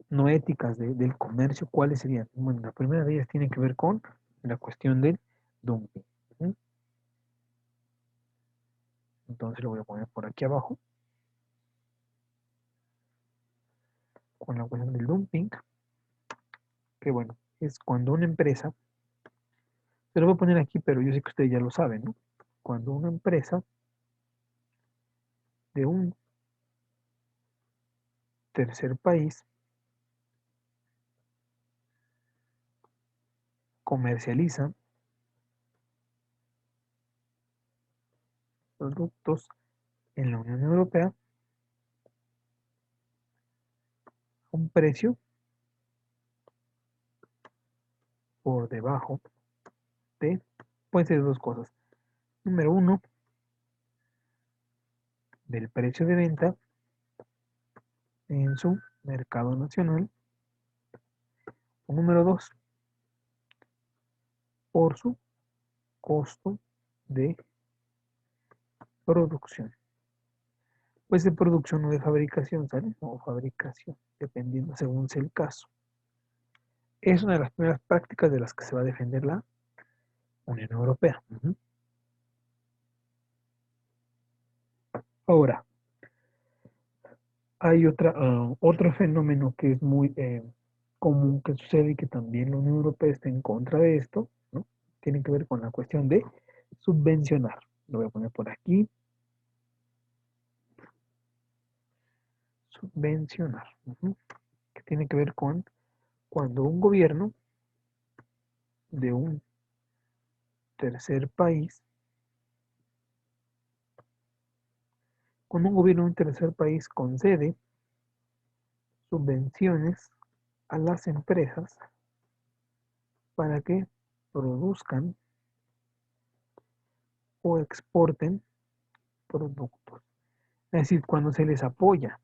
no éticas del comercio? ¿Cuáles serían? Bueno, la primera de ellas tiene que ver con la cuestión del dumping. ¿Sí? Entonces lo voy a poner por aquí abajo. Con la cuestión del dumping, que bueno, es cuando una empresa, se lo voy a poner aquí, pero yo sé que ustedes ya lo saben, ¿no? Cuando una empresa de un tercer país comercializa productos en la Unión Europea a un precio por debajo de, puede ser dos cosas. Número uno, del precio de venta en su mercado nacional. O número dos, por su costo de producción. Pues de producción o de fabricación, ¿sale? O fabricación, dependiendo según sea el caso. Es una de las primeras prácticas de las que se va a defender la Unión Europea. Ahora, hay otro fenómeno que es muy común que sucede y que también la Unión Europea está en contra de esto, ¿no? Tiene que ver con la cuestión de subvencionar. Lo voy a poner por aquí. Subvencionar. Que tiene que ver con cuando un gobierno de un tercer país, cuando un gobierno de un tercer país concede subvenciones a las empresas para que produzcan o exporten productos. Es decir, cuando se les apoya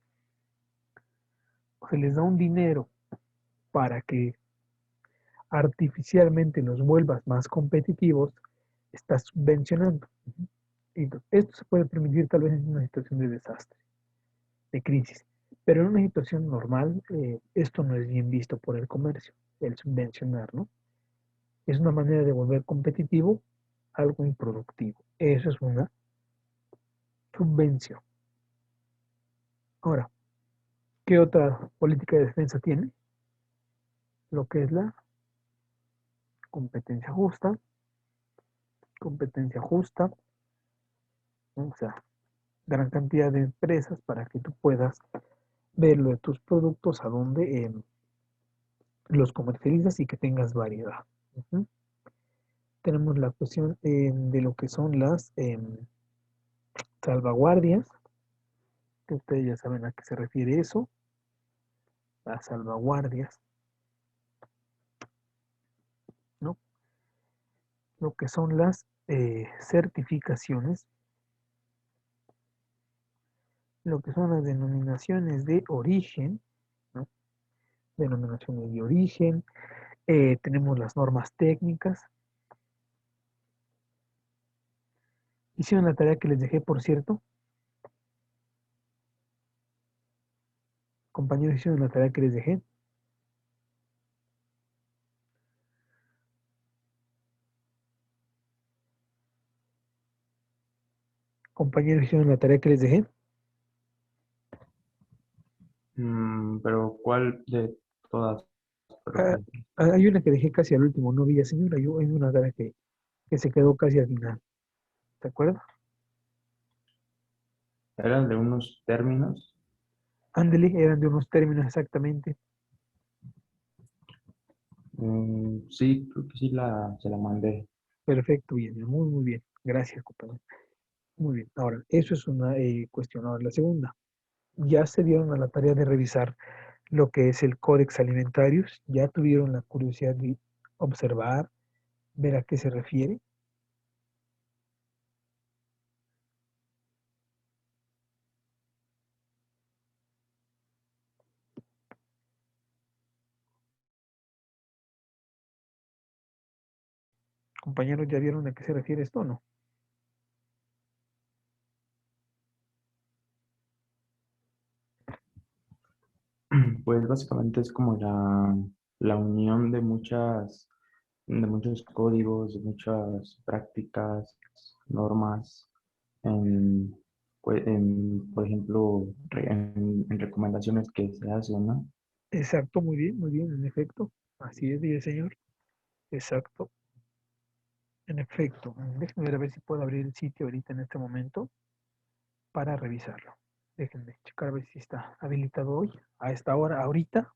o se les da un dinero para que artificialmente los vuelvas más competitivos, estás subvencionando. Y esto se puede permitir tal vez en una situación de desastre, de crisis. Pero en una situación normal, esto no es bien visto por el comercio, el subvencionar, ¿no? Es una manera de volver competitivo algo improductivo. Eso es una subvención. Ahora, ¿qué otra política de defensa tiene? Lo que es la competencia justa. Competencia justa, ¿no? O sea, gran cantidad de empresas para que tú puedas ver lo de tus productos, a dónde los comercializas y que tengas variedad. Ujú. Tenemos la cuestión de lo que son las salvaguardias, que ustedes ya saben a qué se refiere eso, las salvaguardias, ¿no? Lo que son las certificaciones, lo que son las denominaciones de origen, ¿no? Denominaciones de origen, tenemos las normas técnicas. Hicieron la tarea que les dejé, por cierto. Compañeros, hicieron la tarea que les dejé. Compañeros, hicieron la tarea que les dejé. Pero ¿cuál de todas, Ah, profe? hay una que dejé casi al último, no vi, señora, yo hay una tarea que se quedó casi al final. ¿De acuerdo? Eran de unos términos. Ándele, eran de unos términos exactamente. Sí, creo que sí se la mandé. Perfecto, bien, muy, muy bien. Gracias, compañero. Muy bien. Ahora, eso es una cuestión. Ahora, la segunda. Ya se dieron a la tarea de revisar lo que es el Codex Alimentarius. Ya tuvieron la curiosidad de observar, ver a qué se refiere. Compañeros, ¿ya vieron a qué se refiere esto o no? Pues básicamente es como la unión de muchos códigos, de muchas prácticas, normas, en, por ejemplo, en recomendaciones que se hacen, ¿no? Exacto, muy bien, en efecto. Así es, dice el señor. Exacto, en efecto. Déjenme ver a ver si puedo abrir el sitio ahorita en este momento para revisarlo. Déjenme checar a ver si está habilitado hoy, a esta hora, ahorita.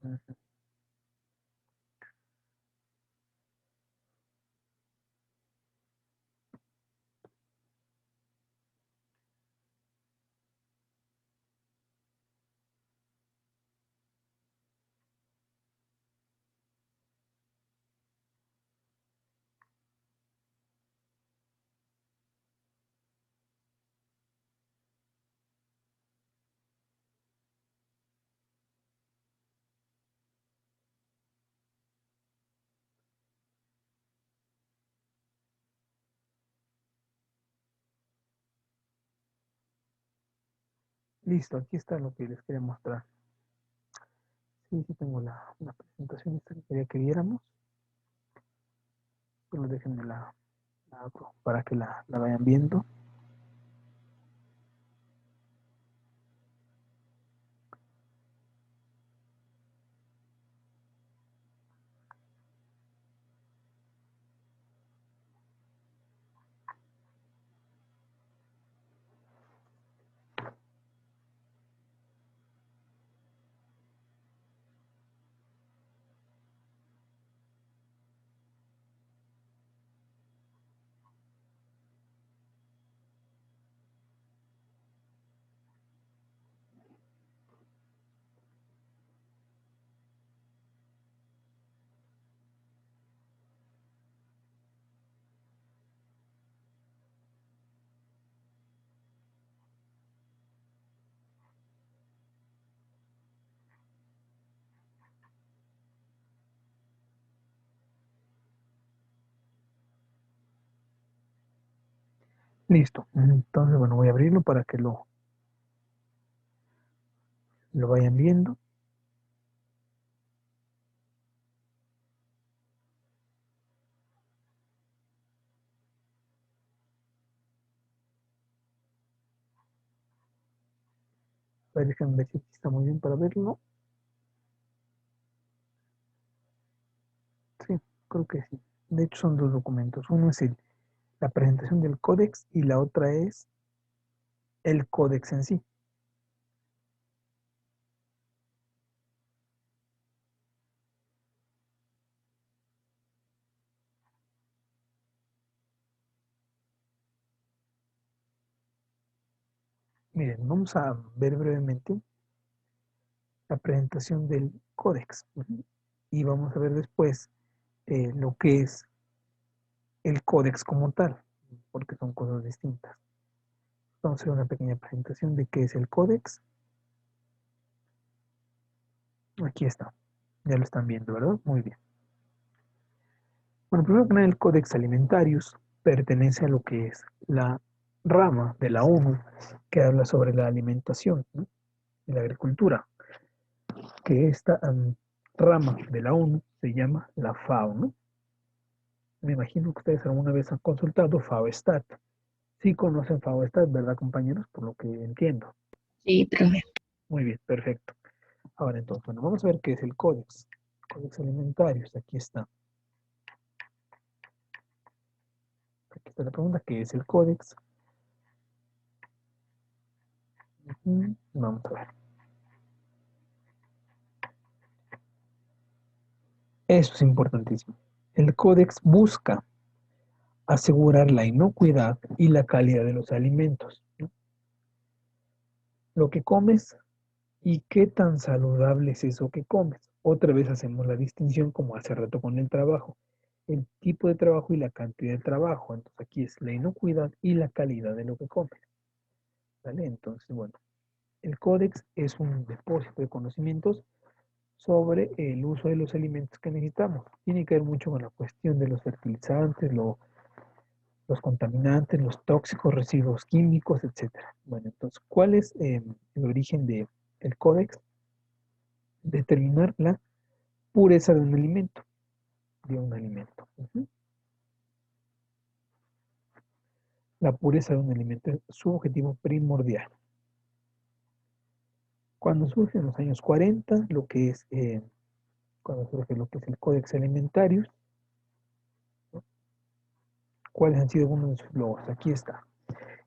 Ujú. Listo, aquí está lo que les quería mostrar. Sí, sí tengo la presentación esta que quería que viéramos. Solo déjenme la abro para que la vayan viendo. Listo. Entonces, bueno, voy a abrirlo para que lo vayan viendo. A ver, déjenme ver si aquí está muy bien para verlo. Sí, creo que sí. De hecho, son dos documentos. Uno es la presentación del códex y la otra es el códex en sí. Miren, vamos a ver brevemente la presentación del códex. Y vamos a ver después lo que es el códex como tal, porque son cosas distintas. Vamos a hacer una pequeña presentación de qué es el códex. Aquí está. Ya lo están viendo, ¿verdad? Muy bien. Bueno, primero que nada, el Codex Alimentarius pertenece a lo que es la rama de la ONU que habla sobre la alimentación, ¿no? Y la agricultura, que esta rama de la ONU se llama la FAO, ¿no? Me imagino que ustedes alguna vez han consultado FAOStat. Sí conocen FAOStat, ¿verdad, compañeros? Por lo que entiendo. Sí, profe. Muy bien, perfecto. Ahora entonces, bueno, vamos a ver qué es el Codex. Codex Alimentarius, aquí está. Aquí está la pregunta, ¿qué es el Codex? Vamos a ver. Eso es importantísimo. El Codex busca asegurar la inocuidad y la calidad de los alimentos, ¿no? Lo que comes y qué tan saludable es eso que comes. Otra vez hacemos la distinción como hace rato con el trabajo. El tipo de trabajo y la cantidad de trabajo. Entonces aquí es la inocuidad y la calidad de lo que comes. ¿Vale? Entonces, bueno. El códex es un depósito de conocimientos sobre el uso de los alimentos que necesitamos. Tiene que ver mucho con la cuestión de los fertilizantes, los contaminantes, los tóxicos, residuos químicos, etc. Bueno, entonces, ¿cuál es el origen del códex? Determinar la pureza de un alimento. Ujú. La pureza de un alimento es su objetivo primordial. Cuando surge en los años 40, cuando surge lo que es el Codex Alimentarius, ¿no? ¿Cuáles han sido algunos de sus logros? Aquí está.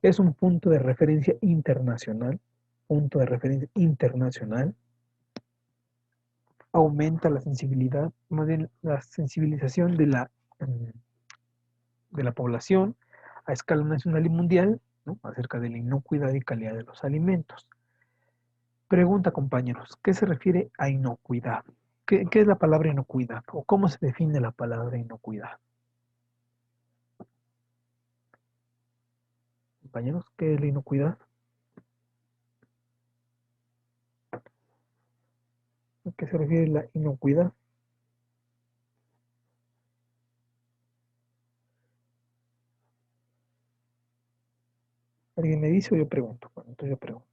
Es un punto de referencia internacional, aumenta la sensibilidad, más bien la sensibilización de la población a escala nacional y mundial, ¿no? Acerca de la inocuidad y calidad de los alimentos. Pregunta, compañeros, ¿qué se refiere a inocuidad? ¿Qué es la palabra inocuidad? ¿O cómo se define la palabra inocuidad? Compañeros, ¿qué es la inocuidad? ¿A qué se refiere la inocuidad? ¿Alguien me dice o yo pregunto? Bueno, entonces yo pregunto.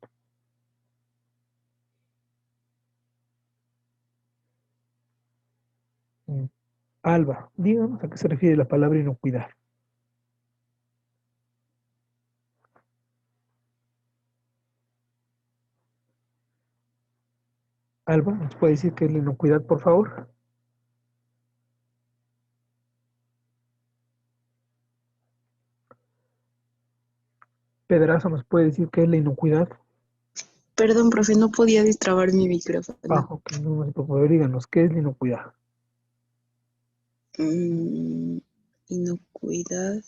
Alba, díganos a qué se refiere la palabra inocuidad. Alba, ¿nos puede decir qué es la inocuidad, por favor? Pedraza, ¿nos puede decir qué es la inocuidad? Perdón, profe, no podía destrabar mi micrófono. Ok, no sé, por favor, díganos, ¿qué es la inocuidad? Inocuidad.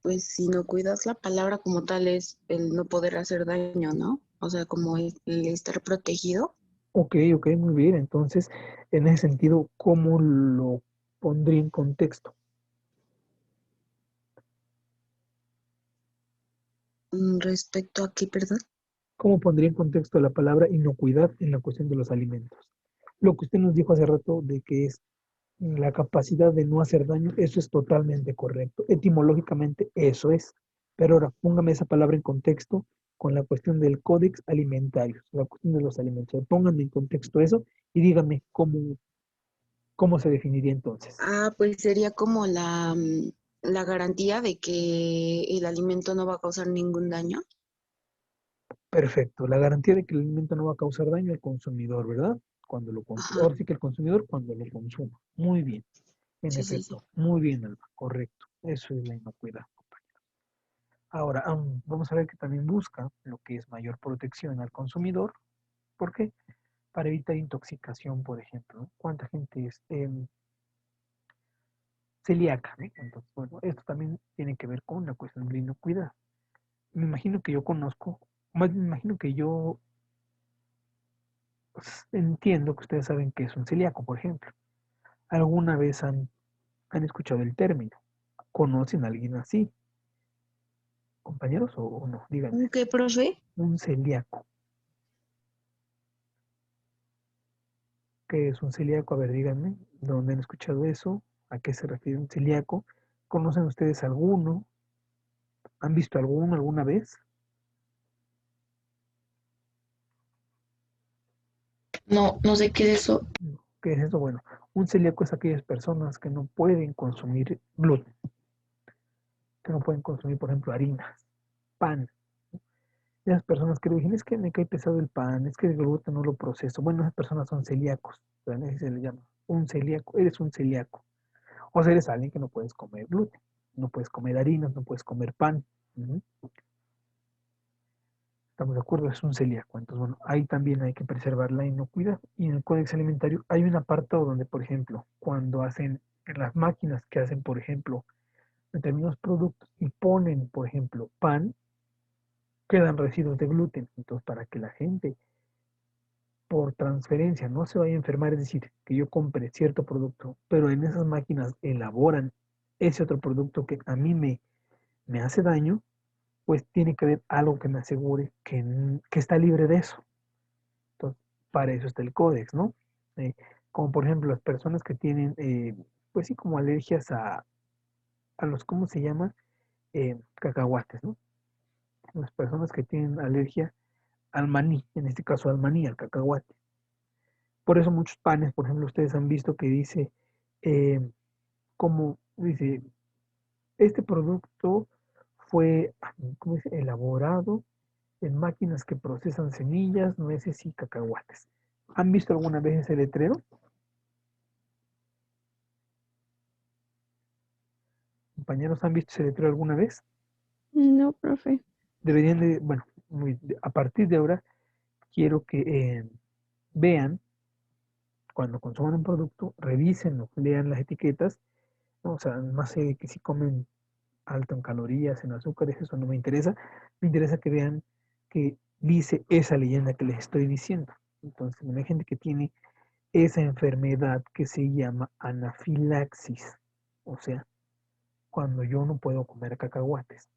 Pues inocuidad, la palabra como tal es el no poder hacer daño, ¿no? O sea, como el estar protegido. Ok, muy bien. Entonces, en ese sentido, ¿cómo lo pondría en contexto? Respecto a qué, perdón. ¿Cómo pondría en contexto la palabra inocuidad en la cuestión de los alimentos? Lo que usted nos dijo hace rato de que es la capacidad de no hacer daño, eso es totalmente correcto. Etimológicamente, eso es. Pero ahora, póngame esa palabra en contexto con la cuestión del códex alimentario, la cuestión de los alimentos. Pónganme en contexto eso y díganme cómo se definiría entonces. Pues sería como la garantía de que el alimento no va a causar ningún daño. Perfecto, la garantía de que el alimento no va a causar daño al consumidor, ¿verdad? Cuando lo consuma. Ahora sí que el consumidor cuando lo consuma. Muy bien, en Sí. efecto. Muy bien, Alba, correcto. Eso es la inocuidad. Ahora, vamos a ver que también busca lo que es mayor protección al consumidor. ¿Por qué? Para evitar intoxicación, por ejemplo, ¿no? ¿Cuánta gente es celíaca? ¿No? Entonces, bueno, esto también tiene que ver con la cuestión de la inocuidad. Me imagino que yo conozco, más bien me imagino que yo entiendo que ustedes saben que es un celíaco, por ejemplo. ¿Alguna vez han escuchado el término? ¿Conocen a alguien así? ¿Compañeros o no? Díganme. ¿Qué, profe? Un celíaco. ¿Qué es un celíaco? A ver, díganme. ¿Dónde han escuchado eso? ¿A qué se refiere un celíaco? ¿Conocen ustedes alguno? ¿Han visto alguno alguna vez? No sé qué es eso. ¿Qué es eso? Bueno, un celíaco es aquellas personas que no pueden consumir gluten, que no pueden consumir, por ejemplo, harinas, pan. Esas personas que le dicen, es que me cae pesado el pan, es que el gluten no lo proceso. Bueno, esas personas son celíacos, ¿verdad? Así se le llama. Un celíaco, eres un celíaco. O sea, eres alguien que no puedes comer gluten, no puedes comer harinas, no puedes comer pan. ¿Estamos de acuerdo? Es un celíaco. Entonces, bueno, ahí también hay que preservar la inocuidad. Y en el Códex Alimentario hay un apartado donde, por ejemplo, cuando hacen, en las máquinas que hacen, por ejemplo, determinados productos y ponen, por ejemplo, pan, quedan residuos de gluten. Entonces, para que la gente por transferencia no se vaya a enfermar, es decir, que yo compre cierto producto, pero en esas máquinas elaboran ese otro producto que a mí me hace daño, pues tiene que haber algo que me asegure que está libre de eso. Entonces, para eso está el códex, ¿no? Como por ejemplo las personas que tienen, pues sí, como alergias a los, ¿cómo se llama? Cacahuates, ¿no? Las personas que tienen alergia al maní, en este caso al maní, al cacahuate. Por eso muchos panes, por ejemplo, ustedes han visto que dice, eh, como dice, este producto fue, ¿cómo dice? Elaborado en máquinas que procesan semillas, nueces y cacahuates. ¿Han visto alguna vez ese letrero? Compañeros, ¿han visto ese letrero alguna vez? No, profe. Deberían de, bueno, a partir de ahora quiero que vean, cuando consuman un producto, revisen, lean las etiquetas, ¿no? O sea, más sé de que si comen alto en calorías, en azúcares, eso no me interesa. Me interesa que vean que dice esa leyenda que les estoy diciendo. Entonces, hay gente que tiene esa enfermedad que se llama anafilaxis. O sea, cuando yo no puedo comer cacahuates.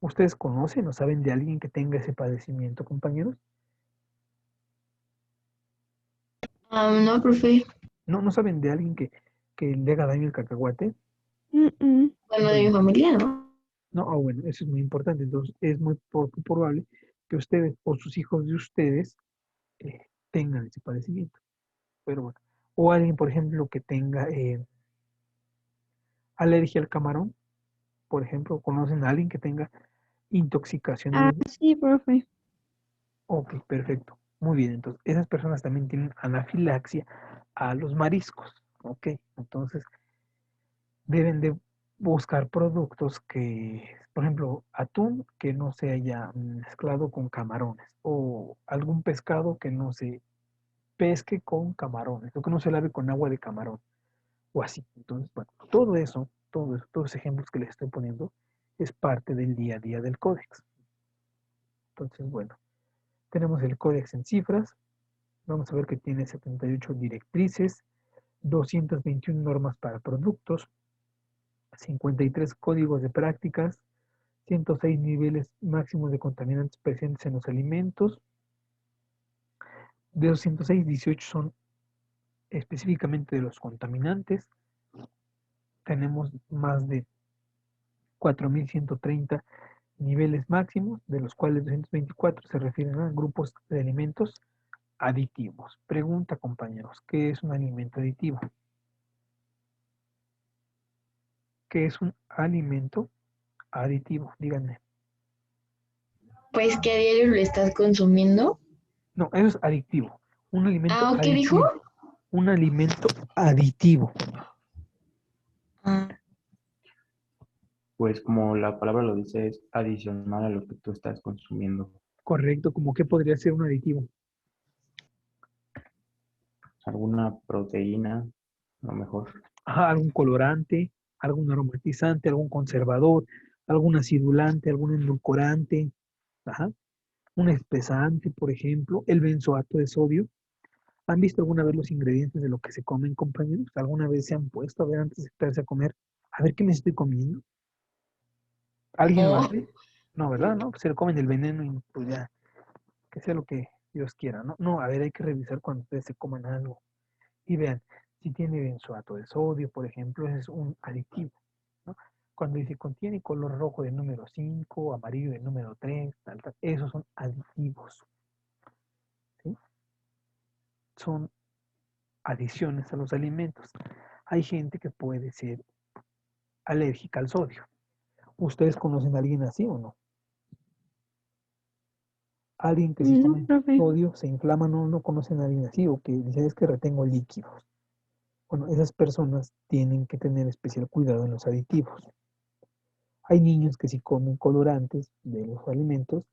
¿Ustedes conocen o saben de alguien que tenga ese padecimiento, compañeros? No, profe. No saben de alguien que le haga daño el cacahuate. Bueno, de mi familia, ¿no? No, bueno, eso es muy importante. Entonces, es muy poco probable que ustedes o sus hijos de ustedes tengan ese padecimiento. Pero bueno, o alguien, por ejemplo, que tenga alergia al camarón, por ejemplo, conocen a alguien que tenga intoxicación Sí, profe. Ok, perfecto. Muy bien, entonces esas personas también tienen anafilaxia a los mariscos. Ok, entonces deben de buscar productos que, por ejemplo, atún que no se haya mezclado con camarones o algún pescado que no se pesque con camarones o que no se lave con agua de camarón o así. Entonces, bueno, todos los ejemplos que les estoy poniendo es parte del día a día del códex. Entonces, bueno, tenemos el códex en cifras. Vamos a ver que tiene 78 directrices, 221 normas para productos, 53 códigos de prácticas, 106 niveles máximos de contaminantes presentes en los alimentos. De los 106, 18 son específicamente de los contaminantes. Tenemos más de 4.130 niveles máximos, de los cuales 224 se refieren a grupos de alimentos aditivos. Pregunta, compañeros, ¿qué es un alimento aditivo? ¿Qué es un alimento aditivo? Díganme. Pues que a diario lo estás consumiendo. No, eso es adictivo. Un alimento ¿Qué dijo? aditivo. Un alimento aditivo. Pues como la palabra lo dice, es adicional a lo que tú estás consumiendo. Correcto, como que podría ser un aditivo. Alguna proteína, a lo mejor. Ajá, algún colorante, algún aromatizante, algún conservador, algún acidulante, algún endulcorante, ajá, un espesante, por ejemplo, el benzoato de sodio. ¿Han visto alguna vez los ingredientes de lo que se comen, compañeros? ¿Alguna vez se han puesto a ver antes de estarse a comer? A ver qué me estoy comiendo. ¿Alguien lo No. hace? No, ¿verdad? No, pues se lo comen el veneno y pues ya, que sea lo que Dios quiera, ¿no? No, a ver, hay que revisar cuando ustedes se coman algo. Y vean, si tiene benzoato de sodio, por ejemplo, ese es un aditivo, ¿no? Cuando dice contiene color rojo del número 5, amarillo del número 3, tal, tal, esos son aditivos, ¿sí? Son adiciones a los alimentos. Hay gente que puede ser alérgica al sodio. ¿Ustedes conocen a alguien así o no? Alguien que si No, come profe. sodio se inflama, no conocen a alguien así o que dice es que retengo líquidos. Bueno, esas personas tienen que tener especial cuidado en los aditivos. Hay niños que si comen colorantes de los alimentos,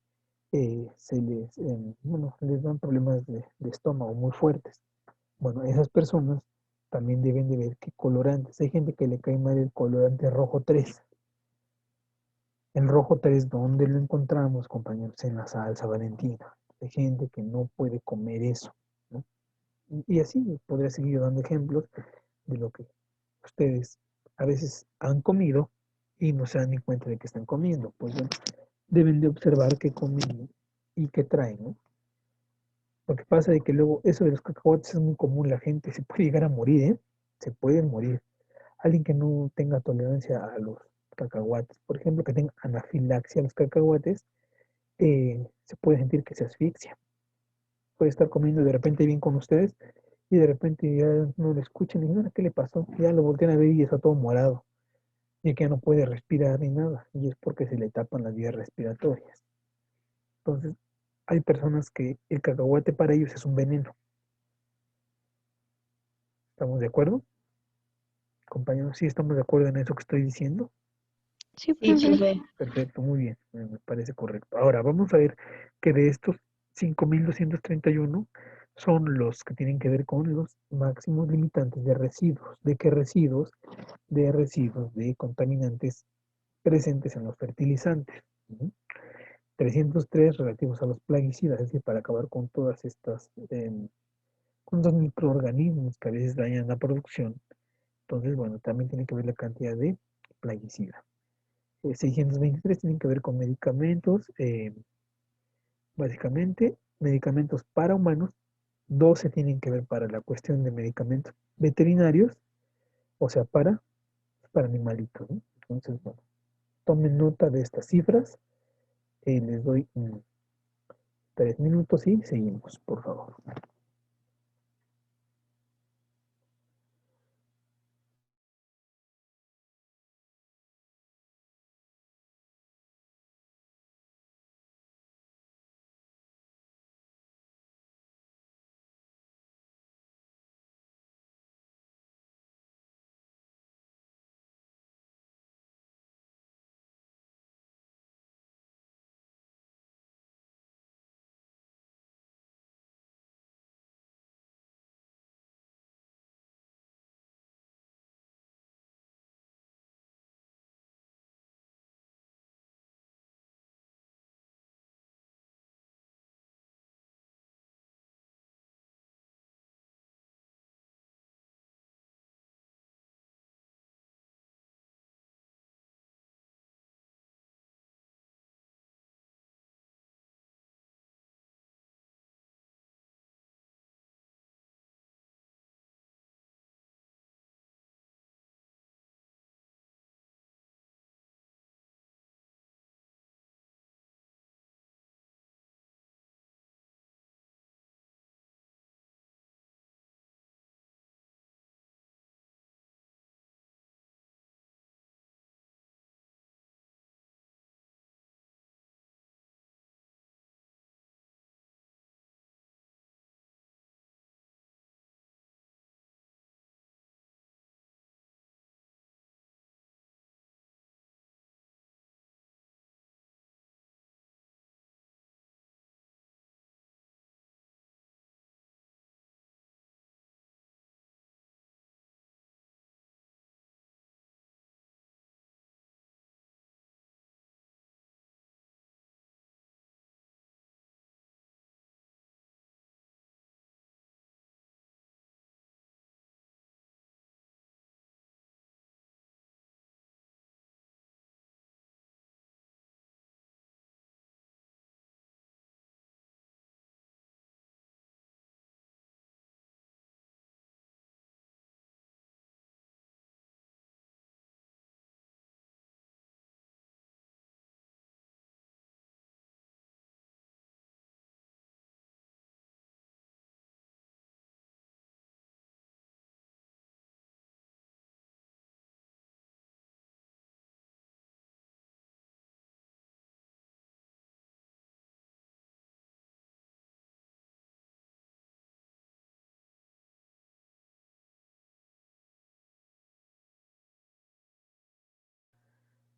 les dan problemas de estómago muy fuertes. Bueno, esas personas también deben de ver qué colorantes. Hay gente que le cae mal el colorante rojo 3. El rojo 3, ¿dónde lo encontramos, compañeros? En la salsa Valentina. Hay gente que no puede comer eso, ¿no? Y así podría seguir dando ejemplos de lo que ustedes a veces han comido y no se dan ni cuenta de que están comiendo. Pues bueno, deben de observar qué comen y qué traen, ¿no? Lo que pasa es que luego eso de los cacahuates es muy común, la gente se puede llegar a morir, ¿eh? Se pueden morir. Alguien que no tenga tolerancia a los cacahuates, por ejemplo, que tenga anafilaxia a los cacahuates, se puede sentir que se asfixia. Puede estar comiendo de repente bien con ustedes y de repente ya no lo escuchan y dicen, "Ah, ¿qué le pasó?". Ya lo voltean a ver y está todo morado, y que ya no puede respirar ni nada, y es porque se le tapan las vías respiratorias. Entonces, hay personas que el cacahuate para ellos es un veneno. ¿Estamos de acuerdo? Compañeros, sí estamos de acuerdo en eso que estoy diciendo. Sí, Sí, profe. profe. Perfecto, muy bien, me parece correcto. Ahora vamos a ver que de estos 5.231 son los que tienen que ver con los máximos limitantes de residuos. ¿De qué residuos? De residuos de contaminantes presentes en los fertilizantes. ¿No? 303 relativos a los plaguicidas, es decir, para acabar con todas estas, con los microorganismos que a veces dañan la producción. Entonces, bueno, también tiene que ver la cantidad de plaguicida. 623 tienen que ver con medicamentos, básicamente medicamentos para humanos. 12 tienen que ver para la cuestión de medicamentos veterinarios, o sea, para animalitos, ¿no? Entonces, bueno, tomen nota de estas cifras. Les doy 3 minutos y seguimos, por favor.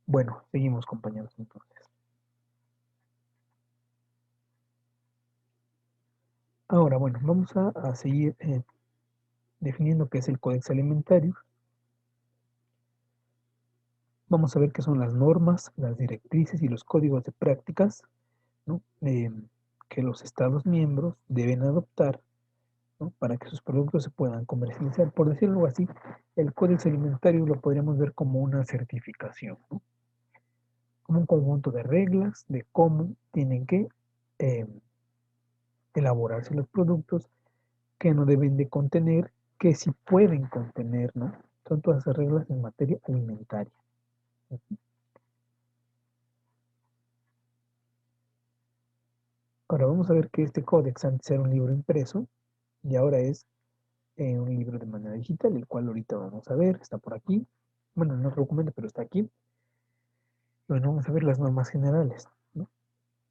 Bueno, seguimos, compañeros, entonces. Ahora, bueno, vamos a seguir definiendo qué es el Códex Alimentario. Vamos a ver qué son las normas, las directrices y los códigos de prácticas, ¿no? Que los Estados miembros deben adoptar, ¿no? Para que sus productos se puedan comercializar. Por decirlo algo así, el Códex Alimentario lo podríamos ver como una certificación, ¿no? como un conjunto de reglas de cómo tienen que elaborarse los productos, que no deben de contener, que sí pueden contener, ¿no? Son todas esas reglas en materia alimentaria. Ahora vamos a ver que este códex antes era un libro impreso y ahora es un libro de manera digital, el cual ahorita vamos a ver, está por aquí. Bueno, no es documento, pero está aquí. Bueno, vamos a ver las normas generales, ¿no?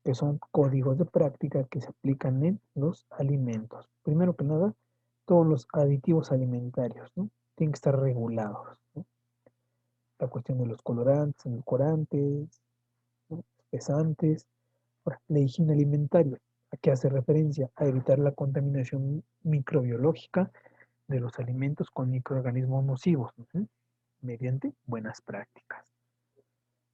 Que son códigos de práctica que se aplican en los alimentos. Primero que nada, todos los aditivos alimentarios, ¿no? Tienen que estar regulados, ¿no? La cuestión de los colorantes, edulcorantes, ¿no? Espesantes. Ahora, la higiene alimentaria, ¿a qué hace referencia? A evitar la contaminación microbiológica de los alimentos con microorganismos nocivos, ¿no? Mediante buenas prácticas.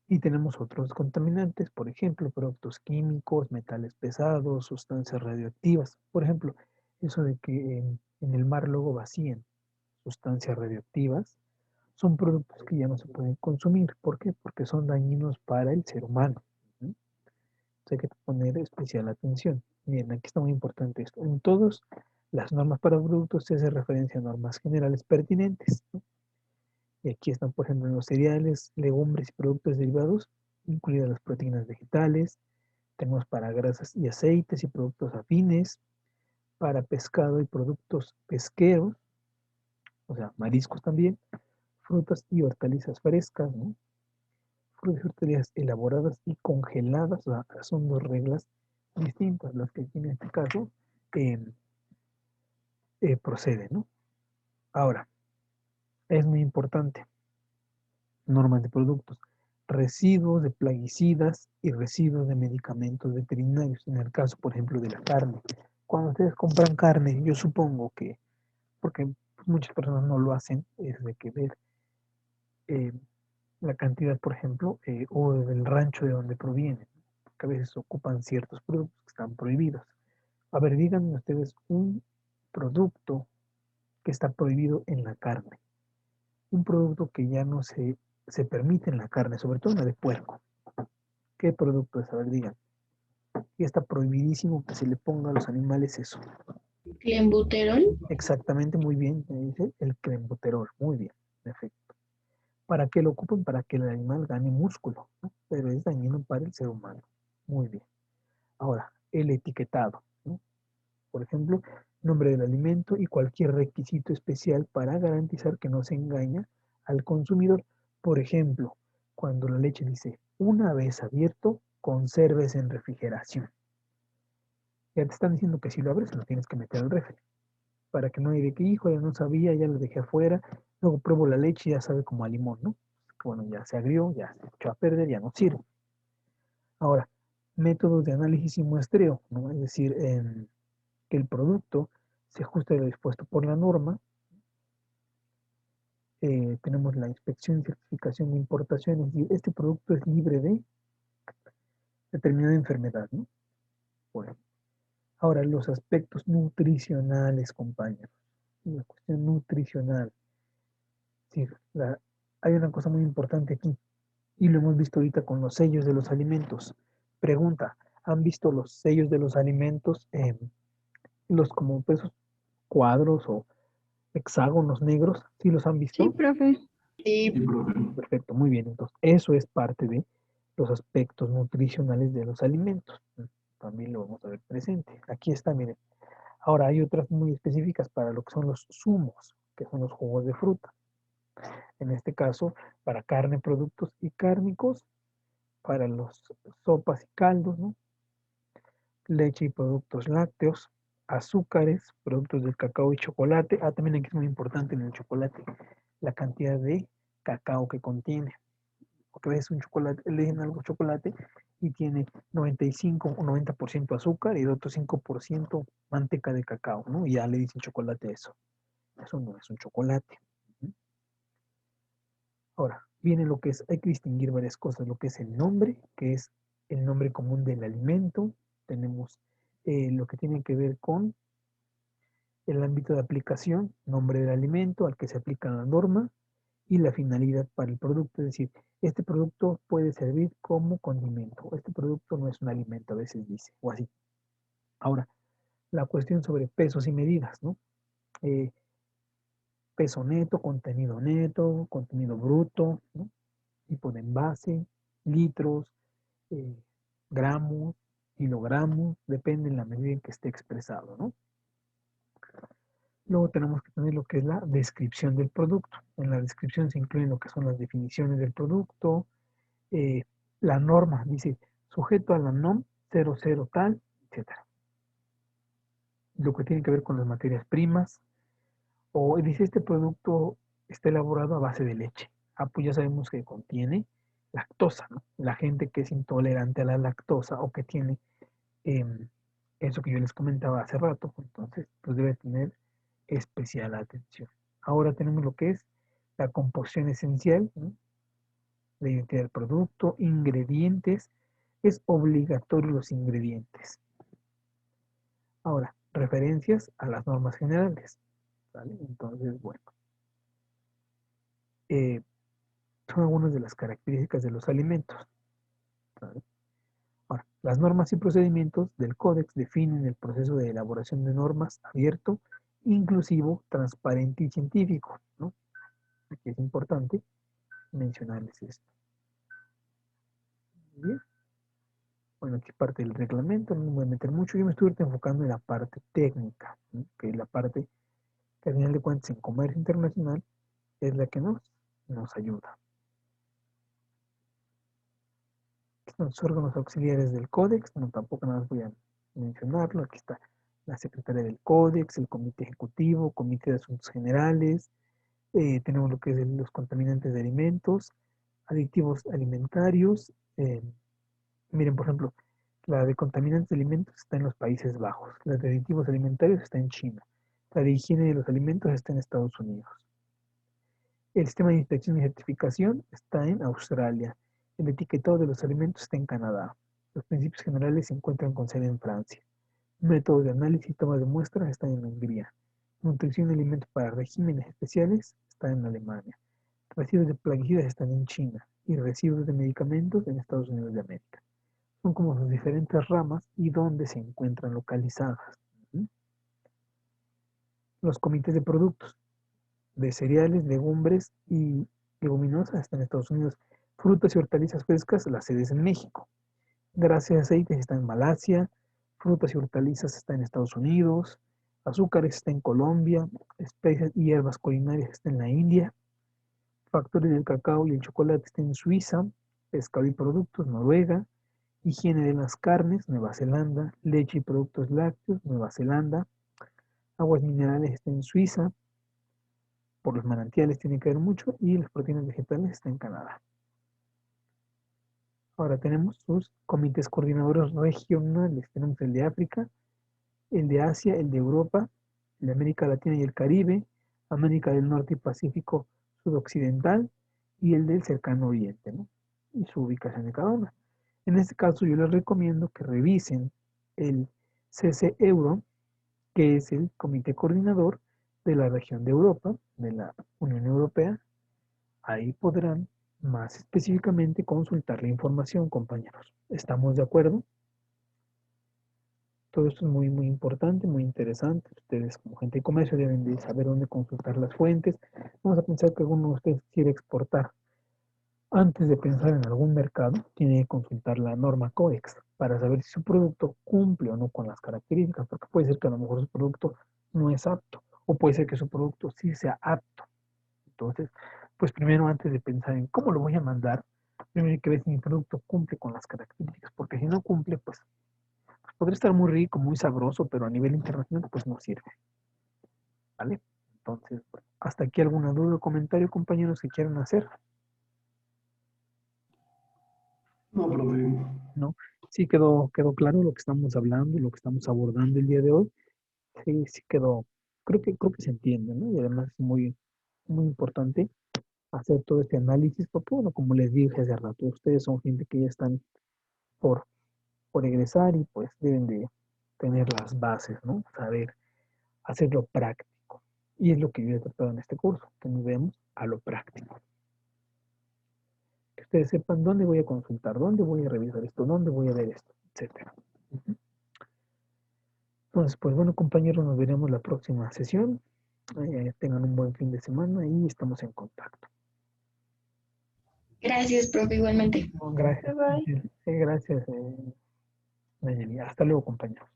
Y tenemos otros contaminantes, por ejemplo, productos químicos, metales pesados, sustancias radioactivas. Por ejemplo, eso de que en el mar luego vacían sustancias radioactivas, son productos que ya no se pueden consumir. ¿Por qué? Porque son dañinos para el ser humano. ¿Sí? Hay que poner especial atención. Bien, aquí está muy importante esto. En todas las normas para productos se hace referencia a normas generales pertinentes, ¿no? Y aquí están, por ejemplo, los cereales, legumbres y productos derivados, incluidas las proteínas vegetales. Tenemos para grasas y aceites y productos afines, para pescado y productos pesqueros, o sea, mariscos también, frutas y hortalizas frescas, ¿no? Frutas y hortalizas elaboradas y congeladas, o sea, son dos reglas distintas las que aquí en este caso eh, proceden, ¿no? Ahora, es muy importante, normas de productos, residuos de plaguicidas y residuos de medicamentos veterinarios, en el caso, por ejemplo, de la carne. Cuando ustedes compran carne, yo supongo que, porque pues, muchas personas no lo hacen, es de que ver eh, la cantidad, por ejemplo, o del rancho de donde provienen, que a veces ocupan ciertos productos que están prohibidos. A ver, díganme ustedes un producto que está prohibido en la carne, un producto que ya no se permite en la carne, sobre todo en la de puerco. ¿Qué producto es? A ver, digan. Y está prohibidísimo que se le ponga a los animales eso. Clenbuterol. Exactamente, muy bien, me dice el clenbuterol, muy bien, perfecto. ¿Para qué lo ocupan? Para que el animal gane músculo, ¿no? Pero es dañino para el ser humano. Muy bien. Ahora, el etiquetado, ¿no? Por ejemplo, nombre del alimento y cualquier requisito especial para garantizar que no se engaña al consumidor. Por ejemplo, cuando la leche dice, una vez abierto, conserves en refrigeración. Ya te están diciendo que si lo abres, lo tienes que meter al refri. Para que no diga que, hijo, ya no sabía, ya lo dejé afuera. Luego pruebo la leche y ya sabe como a limón, ¿no? Bueno, ya se agrió, ya se echó a perder, ya no sirve. Ahora, métodos de análisis y muestreo, ¿no? Es decir, que el producto se ajuste a lo dispuesto por la norma. Tenemos la inspección y certificación de importación, es decir, este producto es libre de determinada enfermedad, ¿no? Bueno, ahora, los aspectos nutricionales, compañeros. La cuestión nutricional. Sí, hay una cosa muy importante aquí, y lo hemos visto ahorita con los sellos de los alimentos. Pregunta, ¿han visto los sellos de los alimentos, los como esos cuadros o hexágonos negros? ¿Sí los han Sí, visto? profe. Sí, profe. Perfecto, muy bien. Entonces, eso es parte de los aspectos nutricionales de los alimentos. También lo vamos a ver presente. Aquí está, miren. Ahora hay otras muy específicas para lo que son los zumos, que son los jugos de fruta. En este caso, para carne, productos y cárnicos, para los sopas y caldos, ¿no? Leche y productos lácteos, azúcares, productos del cacao y chocolate. Ah, también aquí es muy importante en el chocolate la cantidad de cacao que contiene. Porque a veces un chocolate, le dicen algo chocolate y tiene 95 o 90% azúcar y el otro 5% manteca de cacao, ¿no? Y ya le dicen chocolate a eso. Eso no es un chocolate. Ahora, viene lo que es, hay que distinguir varias cosas, lo que es el nombre, que es el nombre común del alimento. Tenemos lo que tiene que ver con el ámbito de aplicación, nombre del alimento al que se aplica la norma, y la finalidad para el producto. Es decir, este producto puede servir como condimento. Este producto no es un alimento, a veces dice, o así. Ahora, la cuestión sobre pesos y medidas, ¿no? Peso neto, contenido bruto, ¿no? Tipo de envase, litros, eh, gramos, kilogramos, depende de la medida en que esté expresado, ¿no? Luego tenemos que tener lo que es la descripción del producto. En la descripción se incluyen lo que son las definiciones del producto, eh, la norma, dice, sujeto a la NOM 00 tal, etcétera. Lo que tiene que ver con las materias primas, o dice, este producto está elaborado a base de leche. Ah, pues ya sabemos que contiene lactosa, ¿no? La gente que es intolerante a la lactosa o que tiene eso que yo les comentaba hace rato, entonces pues debe tener especial atención. Ahora tenemos lo que es la composición esencial, ¿no? La identidad del producto, ingredientes, es obligatorio los ingredientes. Ahora, referencias a las normas generales, ¿vale? Entonces, bueno, son algunas de las características de los alimentos, ¿vale? Ahora, las normas y procedimientos del Códex definen el proceso de elaboración de normas abierto, inclusivo, transparente y científico, ¿no? Aquí es importante mencionarles esto. Bien. Bueno, aquí parte del reglamento, no me voy a meter mucho, yo me estuve enfocando en la parte técnica, ¿no? Que es la parte que al final de cuentas en comercio internacional es la que nos ayuda. Los órganos auxiliares del Códex, no, tampoco nada más voy a mencionarlo, aquí está la secretaria del Códex, el comité ejecutivo, comité de asuntos generales, tenemos lo que es los contaminantes de alimentos, aditivos alimentarios, miren, por ejemplo, la de contaminantes de alimentos está en los Países Bajos, la de aditivos alimentarios está en China, la de higiene de los alimentos está en Estados Unidos. El sistema de inspección y certificación está en Australia. El etiquetado de los alimentos está en Canadá. Los principios generales se encuentran con sede en Francia. Métodos de análisis y toma de muestras están en Hungría. Nutrición y alimentos para regímenes especiales está en Alemania. Residuos de plaguicidas están en China. Y residuos de medicamentos en Estados Unidos de América. Son como sus diferentes ramas y dónde se encuentran localizadas. Los comités de productos de cereales, legumbres y leguminosas están en Estados Unidos. Frutas y hortalizas frescas, las sedes en México. Grasas y aceites está en Malasia. Frutas y hortalizas está en Estados Unidos. Azúcares está en Colombia. Especias y hierbas culinarias está en la India. Factores del cacao y el chocolate está en Suiza. Pescado y productos, Noruega. Higiene de las carnes, Nueva Zelanda. Leche y productos lácteos, Nueva Zelanda. Aguas minerales está en Suiza. Por los manantiales tiene que ver mucho y las proteínas vegetales están en Canadá. Ahora tenemos sus comités coordinadores regionales. Tenemos el de África, el de Asia, el de Europa, el de América Latina y el Caribe, América del Norte y Pacífico Sudoccidental y el del Cercano Oriente, ¿no? Y su ubicación de cada una. En este caso yo les recomiendo que revisen el CC Euro, que es el comité coordinador de la región de Europa, de la Unión Europea. Ahí podrán más específicamente consultar la información, compañeros. ¿Estamos de acuerdo? Todo esto es muy, muy importante, muy interesante. Ustedes como gente de comercio deben de saber dónde consultar las fuentes. Vamos a pensar que alguno de ustedes quiere exportar. Antes de pensar en algún mercado, tiene que consultar la norma COEX para saber si su producto cumple o no con las características, porque puede ser que a lo mejor su producto no es apto, o puede ser que su producto sí sea apto. Entonces, pues primero antes de pensar en cómo lo voy a mandar, primero hay que ver si mi producto cumple con las características, porque si no cumple, pues podría estar muy rico, muy sabroso, pero a nivel internacional, pues no sirve. ¿Vale? Entonces, bueno, hasta aquí alguna duda o comentario, compañeros, que quieran hacer. No, profe. ¿No? Sí quedó claro lo que estamos hablando, lo que estamos abordando el día de hoy. Sí quedó, creo que se entiende, ¿no? Y además es muy, muy importante hacer todo este análisis, porque bueno, como les dije hace rato, ustedes son gente que ya están por, por egresar y pues deben de tener las bases, ¿no? Saber hacerlo práctico. Y es lo que yo he tratado en este curso, que nos vemos a lo práctico. Que ustedes sepan dónde voy a consultar, dónde voy a revisar esto, dónde voy a ver esto, etcétera. Entonces, pues bueno, compañeros, nos veremos la próxima sesión. Tengan un buen fin de semana y estamos en contacto. Gracias, profe, igualmente. Gracias. Bye bye. Gracias, Nayeli. Hasta luego, compañeros.